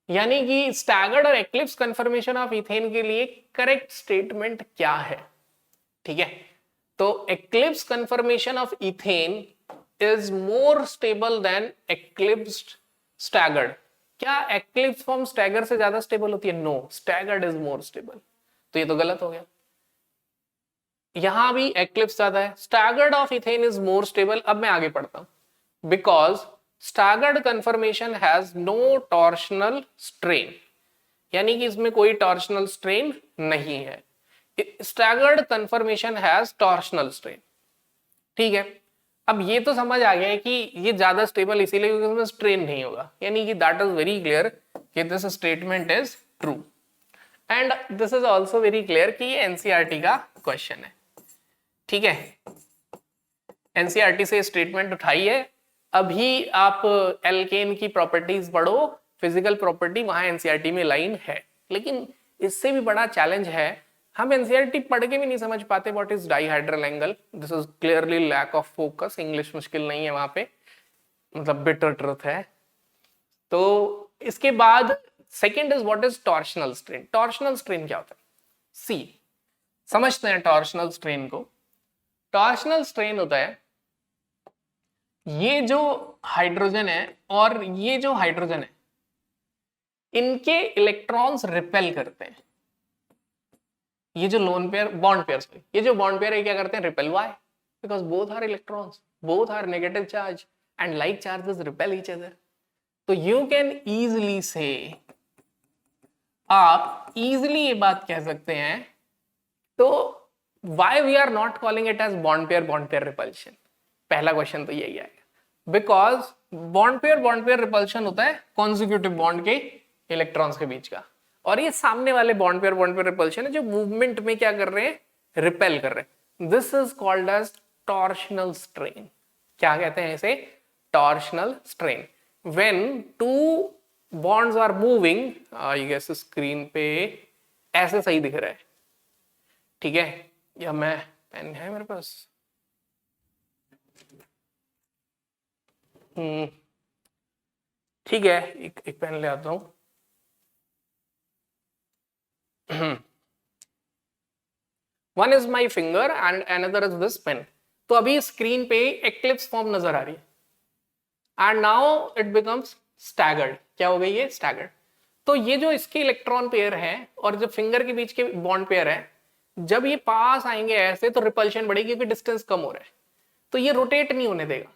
यानी कि स्टैगर्ड और एक्लिप्स कंफर्मेशन ऑफ इथेन के लिए करेक्ट स्टेटमेंट क्या है? ठीक है, तो eclipse conformation of ethane is more stable than eclipsed staggered. क्या एक्लिप्स फॉर्म स्टैगर से ज्यादा स्टेबल होती है? No, staggered is more stable. तो ये तो गलत हो गया, यहां भी एक्लिप्स ज्यादा है। Staggered of ethane is more stable. अब मैं आगे पढ़ता हूं। Because staggered conformation has no torsional strain, यानी कि इसमें कोई टॉर्शनल स्ट्रेन नहीं है। Staggered conformation has torsional strain. ठीक है, अब ये तो समझ आ गया है कि ये ज्यादा स्टेबल इसीलिए क्योंकि इसमें स्ट्रेन नहीं होगा, यानी कि दैट इज वेरी क्लियर कि this statement is true. And this is also very clear कि ये एनसीईआरटी का क्वेश्चन है। ठीक है, एनसीईआरटी से स्टेटमेंट उठाई है। अभी आप एल्केन की प्रॉपर्टीज पढ़ो, फिजिकल प्रॉपर्टी, वहां एनसीईआरटी में लाइन है। लेकिन इससे भी बड़ा चैलेंज है हम एनसीईआरटी पढ़ के भी नहीं समझ पाते what is dihedral angle. This is clearly lack of focus. English मुश्किल नहीं है वहां पे, मतलब बिटर ट्रुथ है. तो इसके बाद second is what is torsional strain. Torsional strain क्या होता है? सी, समझते हैं टॉर्शनल स्ट्रेन को. टॉर्शनल स्ट्रेन होता है ये जो हाइड्रोजन है और ये जो हाइड्रोजन है, इनके इलेक्ट्रॉन्स रिपेल करते हैं. ये जो लोन पेयर बॉन्ड पेयर, ये जो बॉन्ड पेयर है क्या करते हैं? Repel. Why? Because both are electrons, both are negative charge and like charges repel each other. तो यू कैन इजिली से, आप इजिली ये बात कह सकते हैं. तो why we are not calling it as bond pair repulsion? पहला question तो यही आएगा. बिकॉज बॉन्ड पेयर रिपल्शन होता है कॉन्जिक्यूटिव बॉन्ड के इलेक्ट्रॉन्स के बीच का, और ये सामने वाले बॉन्ड पेयर रिपल्शन है जो मूवमेंट में क्या कर रहे हैं? रिपेल कर रहे हैं. This is called as torsional strain. क्या कहते हैं इसे? Torsional strain. When two bonds are moving, I guess screen पे ऐसे सही दिख रहा है, ठीक है? या मैं पेन है मेरे पास? ठीक है, एक पेन ले आता हूं. One is my finger and another is this pen. तो अभी स्क्रीन पे एक्लिप्स फॉर्म नजर आ रही है and now it becomes staggered. क्या हो गई? ये स्टैगर्ड. तो ये जो इसके इलेक्ट्रॉन पेयर है और जो फिंगर के बीच के बॉन्ड पेयर है, जब ये पास आएंगे ऐसे तो रिपल्शन बढ़ेगी क्योंकि डिस्टेंस कम हो रहा है, तो ये रोटेट नहीं होने देगा.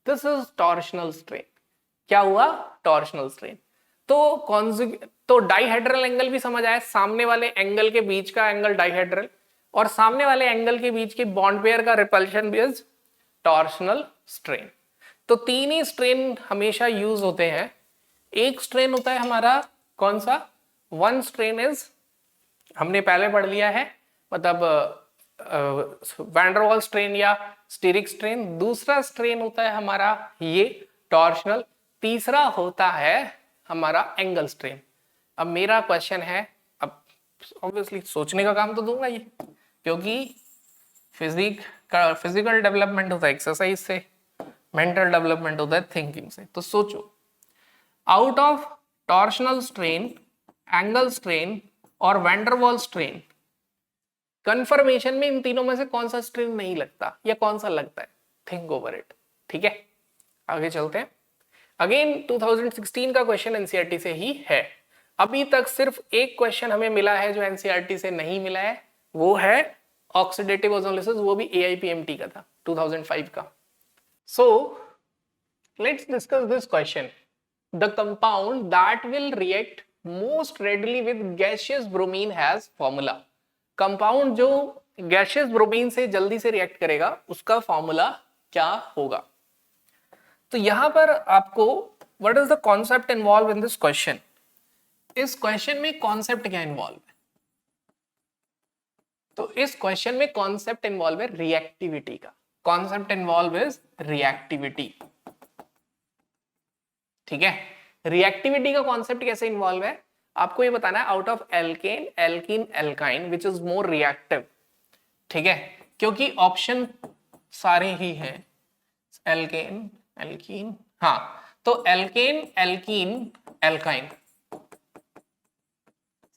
This is torsional strain. क्या हुआ? Torsional strain. तो डाइहेड्रल एंगल भी समझ आया, सामने वाले एंगल के बीच का एंगल डाइहेड्रल और सामने वाले एंगल के बीच के बॉन्ड पेयर का रिपल्शन भी इज टॉर्शनल स्ट्रेन. तो तीन ही स्ट्रेन हमेशा यूज होते हैं. एक स्ट्रेन होता है हमारा कौन सा? वन स्ट्रेन इज, हमने पहले पढ़ लिया है, मतलब वैन डर वाल स्ट्रेन या स्टीरिक स्ट्रेन. दूसरा स्ट्रेन होता है हमारा ये टॉर्शनल. तीसरा होता है हमारा एंगल स्ट्रेन. अब मेरा क्वेश्चन है, अब ऑब्वियसली सोचने का काम तो दूंगा ये, क्योंकि फिजिकल डेवलपमेंट होता है एक्सरसाइज से, मेंटल डेवलपमेंट होता है थिंकिंग से. तो सोचो, out of torsional strain, angle strain और वैन डर वाल स्ट्रेन, कंफर्मेशन में इन तीनों में से कौन सा स्ट्रेन नहीं लगता या कौन सा लगता है? Think over it. ठीक है, आगे चलते हैं. अगेन 2016 का क्वेश्चन एनसीईआरटी से ही है. अभी तक सिर्फ एक क्वेश्चन हमें मिला है जो एनसीईआरटी से नहीं मिला है, वो है ऑक्सीडेटिव ओजोनोलिसिस. वो भी एआईपीएमटी का था 2005 का. So let's discuss this question. The compound that will react most readily with gaseous bromine has formula. Compound जो गैसियस ब्रोमीन से जल्दी से रिएक्ट करेगा उसका फॉर्मूला क्या होगा? तो यहां पर आपको what is the concept involve in this question? इस क्वेश्चन में कॉन्सेप्ट क्या इन्वॉल्व है? तो इस क्वेश्चन में कॉन्सेप्ट इन्वॉल्व है रिएक्टिविटी का. Concept involve is reactivity. ठीक है, रिएक्टिविटी का कॉन्सेप्ट कैसे इन्वॉल्व है आपको ये बताना है. Out of alkene, alkene, alkyne which is more reactive. ठीक है, क्योंकि ऑप्शन सारे ही हैं एल्केन, एल्कीन, हाँ, तो एल्केन, एल्कीन, एल्काइन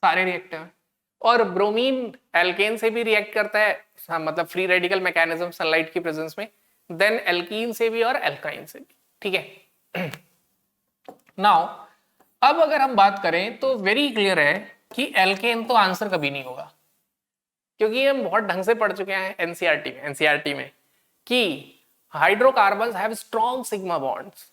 सारे रिएक्टिव हैं. और ब्रोमीन एल्केन से भी रिएक्ट करता है, मतलब फ्री रेडिकल मैकेनिज्म सनलाइट की प्रेजेंस में. देन एल्कीन से भी और एल्काइन से भी. ठीक है. नाउ अब अगर हम बात करें तो वेरी क्लियर है कि एल्केन तो आंसर कभी नहीं होगा, क्योंकि हम बहुत ढंग से पढ़ चुके हैं एनसीईआरटी में कि hydrocarbons have strong sigma bonds.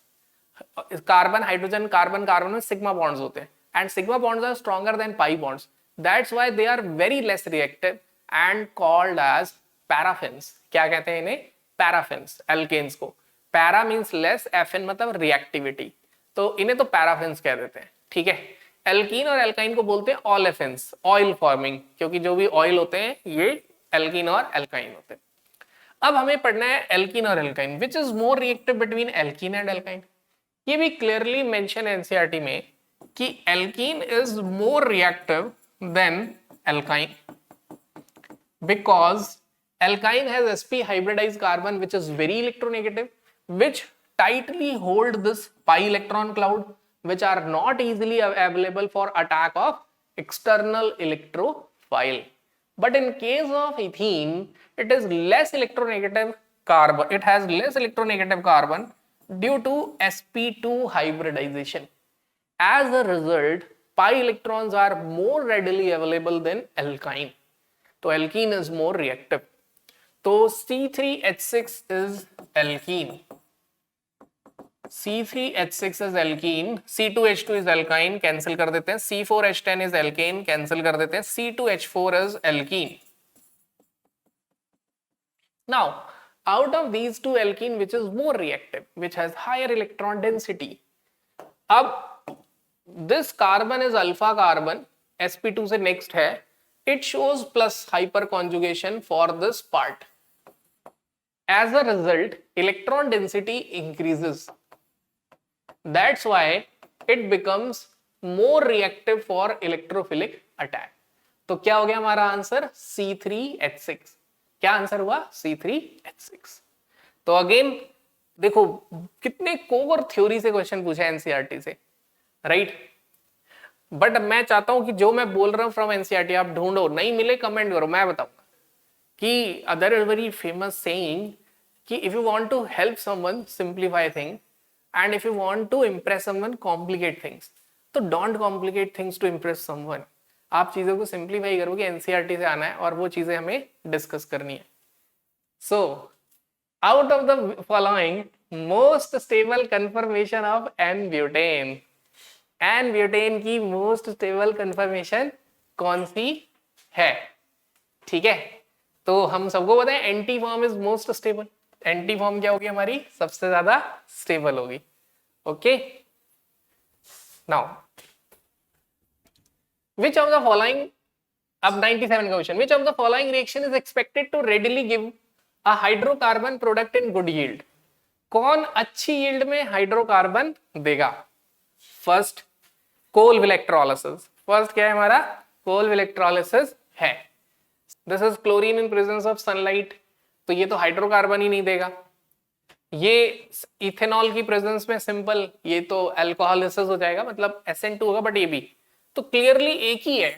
Carbon, hydrogen, carbon, carbon में सिग्मा बॉन्ड्स होते हैं and sigma bonds are stronger than pi bonds. That's why they are very less reactive and called as paraffins. क्या कहते हैं इन्हें? Paraffins. Alkanes को para means less, affin मतलब reactivity, तो इन्हें तो पैराफिन्स कह देते हैं. ठीक है. एल्कीन और एल्काइन को बोलते हैं ऑलेफिन्स, ऑयल फॉर्मिंग, क्योंकि जो भी ऑयल होते हैं ये एल्कीन और एल्काइन होते हैं. अब हमें पढ़ना है एल्कीन और alkyne, which is more reactive between alkene and alkyne. ये भी क्लियरली मेंशन है एनसीईआरटी में कि alkene is more reactive than alkyne. because alkyne has sp hybridized carbon which is very electronegative, which tightly hold this pi electron cloud, which are not easily available for attack of external electrophile. But in case of ethene, it is less electronegative carbon, it has less electronegative carbon due to sp2 hybridization. As a result, pi electrons are more readily available than alkyne. तो alkene is more reactive. तो C3H6 is alkene. C3H6 is alkene, C2H2 is alkyne, cancel कर देते हैं, C4H10 is alkane, cancel कर देते हैं, C2H4 is alkene. Now, out of these two alkene, which is more reactive, which has higher electron density? अब this carbon is alpha carbon, sp2 से next है, it shows plus hyperconjugation for this part. As a result, electron density increases. That's why it becomes more reactive for electrophilic attack. तो क्या हो गया हमारा answer? C3H6. क्या answer हुआ? C3H6. तो अगेन देखो कितने कोर थ्योरी से क्वेश्चन पूछा एनसीईआरटी से, राइट? बट मैं चाहता हूं कि जो मैं बोल रहा हूं फ्रॉम एनसीईआरटी आप ढूंढो, नहीं मिले कमेंट करो, मैं बताऊंगा कि other is very famous saying कि if you want to help someone simplify thing and if you want to impress someone complicate things, तो don't complicate things to impress someone. आप चीजों को सिंप्लीफाई करोगे, एनसीईआरटी से आना है और वो चीजें हमें डिस्कस करनी है. So out of the following most stable conformation of n butane, n butane की मोस्ट स्टेबल कंफर्मेशन कौन सी है? ठीक है, तो हम सबको पता है anti form is most stable. Anti form क्या होगी हमारी? सबसे ज्यादा स्टेबल होगी. Okay, now which of the following, अब 97 का question, which of the following reaction is expected to readily give a hydrocarbon product in good yield? कौन अच्छी yield में हाइड्रोकार्बन देगा? फर्स्ट कोल इलेक्ट्रोलिसिस. फर्स्ट क्या है हमारा? कोल इलेक्ट्रोलिसिस है. This is chlorine in presence of sunlight, तो ये तो हाइड्रोकार्बन ही नहीं देगा. ये इथेनॉल की प्रेजेंस में सिंपल, ये तो अल्कोहलिसिस हो जाएगा, मतलब SN2 होगा, बट ये भी तो क्लियरली एक ही है.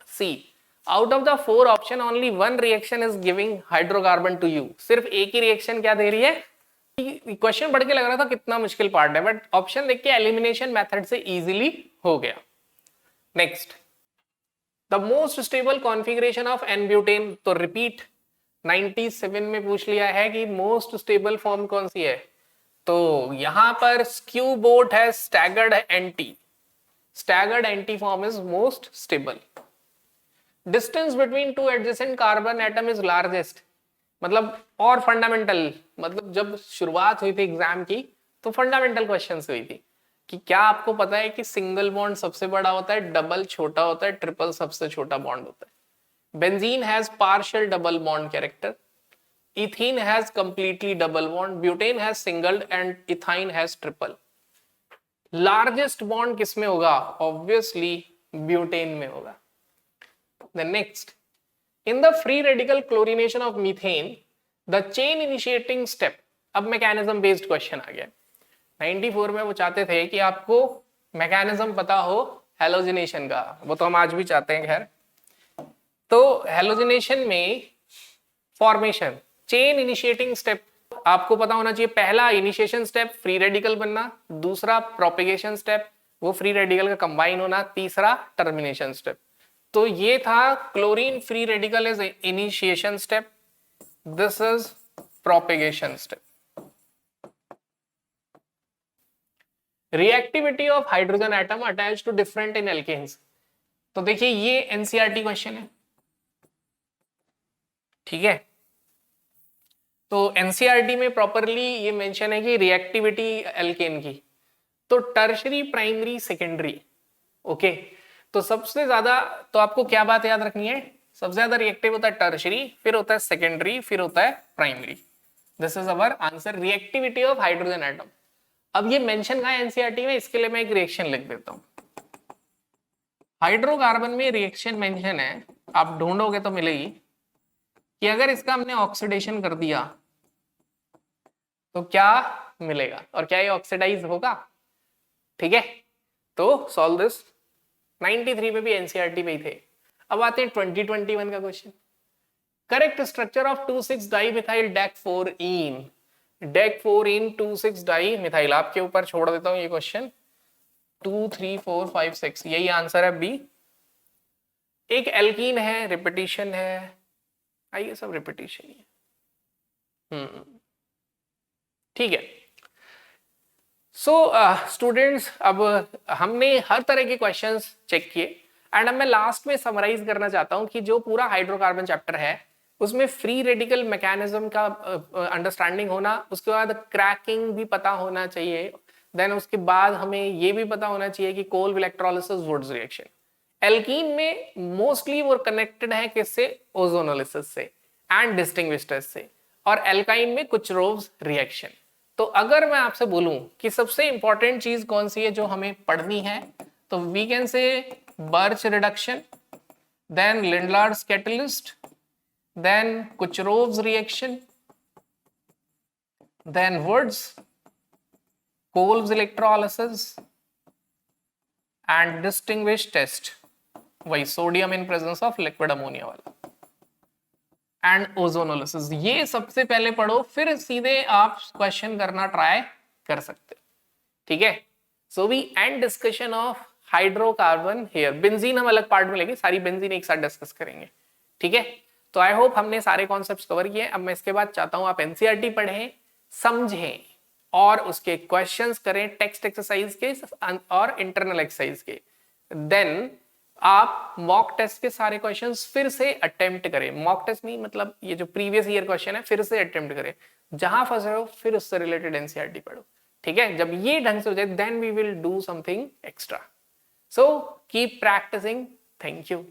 See, out of the 4 option only 1 reaction is giving hydrocarbon to you. सिर्फ एक ही रिएक्शन क्या दे रही है? क्वेश्चन पढ़ के लग रहा था कितना मुश्किल पार्ट है, बट ऑप्शन देख के एलिमिनेशन मेथड से इजीली हो गया. Next, the most stable configuration of n butane. तो रिपीट 97 में पूछ लिया है कि मोस्ट स्टेबल फॉर्म कौन सी है. तो यहां पर स्क्यू बोट है, स्टैगर्ड है, anti. Staggered anti form is most stable. Distance between two adjacent carbon atom is largest. मतलब और फंडामेंटल, मतलब जब शुरुआत हुई थी एग्जाम की तो फंडामेंटल क्वेश्चंस हुई थी कि क्या आपको पता है कि सिंगल बॉन्ड सबसे बड़ा होता है, डबल छोटा होता है, ट्रिपल सबसे छोटा बॉन्ड होता है. Benzene has partial double bond character, ethene has completely double bond, butane has single and ethyne has triple. Largest bond किस में होगा? ऑब्वियसली ब्यूटेन में होगा. Then next, in the free radical chlorination of methane, the chain initiating step. अब mechanism based question आ गया. 94 में वो चाहते थे कि आपको मैकेनिज्म पता हो हेलोजिनेशन का, वो तो हम आज भी चाहते हैं. खैर, तो हेलोजिनेशन में फॉर्मेशन, चेन इनिशिएटिंग स्टेप आपको पता होना चाहिए. पहला इनिशिएशन स्टेप फ्री रेडिकल बनना, दूसरा प्रोपेगेशन स्टेप वो फ्री रेडिकल का कंबाइन होना, तीसरा टर्मिनेशन स्टेप. तो ये था chlorine free radical is initiation step, this is propagation step. Reactivity of hydrogen atom attach to different in alkanes. तो देखिए ये एनसीईआरटी क्वेश्चन है, ठीक है. तो एनसीईआरटी में प्रॉपरली ये मेंशन है कि रिएक्टिविटी एल्केन की, तो टर्शरी, प्राइमरी, सेकेंडरी. ओके, तो सबसे ज्यादा, तो आपको क्या बात याद रखनी है? सबसे ज्यादा रिएक्टिव होता है टर्शरी, फिर होता है सेकेंडरी, फिर होता है primary. This is our answer, reactivity of hydrogen atom. अब ये मेंशन कहां है एनसीईआरटी में? इसके लिए मैं एक रिएक्शन लिख देता हूं. हाइड्रोकार्बन में रिएक्शन मेंशन है, आप ढूंढोगे तो मिलेगी. कि अगर इसका हमने ऑक्सीडेशन कर दिया तो क्या मिलेगा, और क्या ये ऑक्सीडाइज होगा। ठीक है, तो सॉल्व दिस। 93 में भी एनसीईआरटी में ही थे। अब आते हैं 2021 का question. Correct structure of 2,6 dimethyl डेक-4-ईन। डेक-4-ईन 2,6 डाइमिथाइल, आपके ऊपर छोड़ देता हूं ये क्वेश्चन। 2, 3, 4, 5, 6 यही आंसर है बी। एक एल्कीन है, रिपीटिशन है, आइए सब रिपीटिशन ही है। ठीक है। सो स्टूडेंट्स, अब हमने हर तरह के क्वेश्चंस चेक किए एंड अब मैं लास्ट में समराइज करना चाहता हूं कि जो पूरा हाइड्रोकार्बन चैप्टर है उसमें फ्री रेडिकल मैकेनिज्म का अंडरस्टैंडिंग होना, उसके बाद क्रैकिंग भी पता होना चाहिए, देन उसके बाद हमें ये भी पता होना चाहिए कि कोल इलेक्ट्रोलिसिस वुड्स रिएक्शन। एल्कीन में मोस्टली वो कनेक्टेड है किससे, ओजोनोलिसिस से एंड डिस्टिंग्विश्ड से, और एल्काइन में कुछ रोव्स रिएक्शन। तो अगर मैं आपसे बोलूं कि सबसे इंपॉर्टेंट चीज कौन सी है जो हमें पढ़नी है, तो we can say Birch reduction, then Lindlar's catalyst, then Kucherov's reaction, then woods, Kolbe's electrolysis and distinguish test, वही sodium in presence of liquid ammonia वाला, एंड ओजोनोलिसिस। ये सबसे पहले पढ़ो, फिर सीधे आप क्वेश्चन करना ट्राई कर सकते हो। ठीक है, so we end discussion of hydrocarbon here. Benzene हम अलग पार्ट में लेंगे, सारी बेंजीन एक साथ डिस्कस करेंगे। ठीक है, तो आई होप हमने सारे कॉन्सेप्ट्स कवर किए। अब मैं इसके बाद चाहता हूं आप एनसीईआरटी पढ़ें, समझें और उसके क्वेश्चंस करें, टेक्स्ट एक्सरसाइज के और इंटरनल एक्सरसाइज के। देन आप मॉक टेस्ट के सारे क्वेश्चंस फिर से अटेम्प्ट करें। मॉक टेस्ट नहीं, मतलब ये जो प्रीवियस ईयर क्वेश्चन है फिर से अटेम्प्ट करें, जहां फंसे हो फिर उससे रिलेटेड एनसीईआरटी पढ़ो। ठीक है, जब ये ढंग से हो जाए then we will do something extra. So keep practicing. Thank you.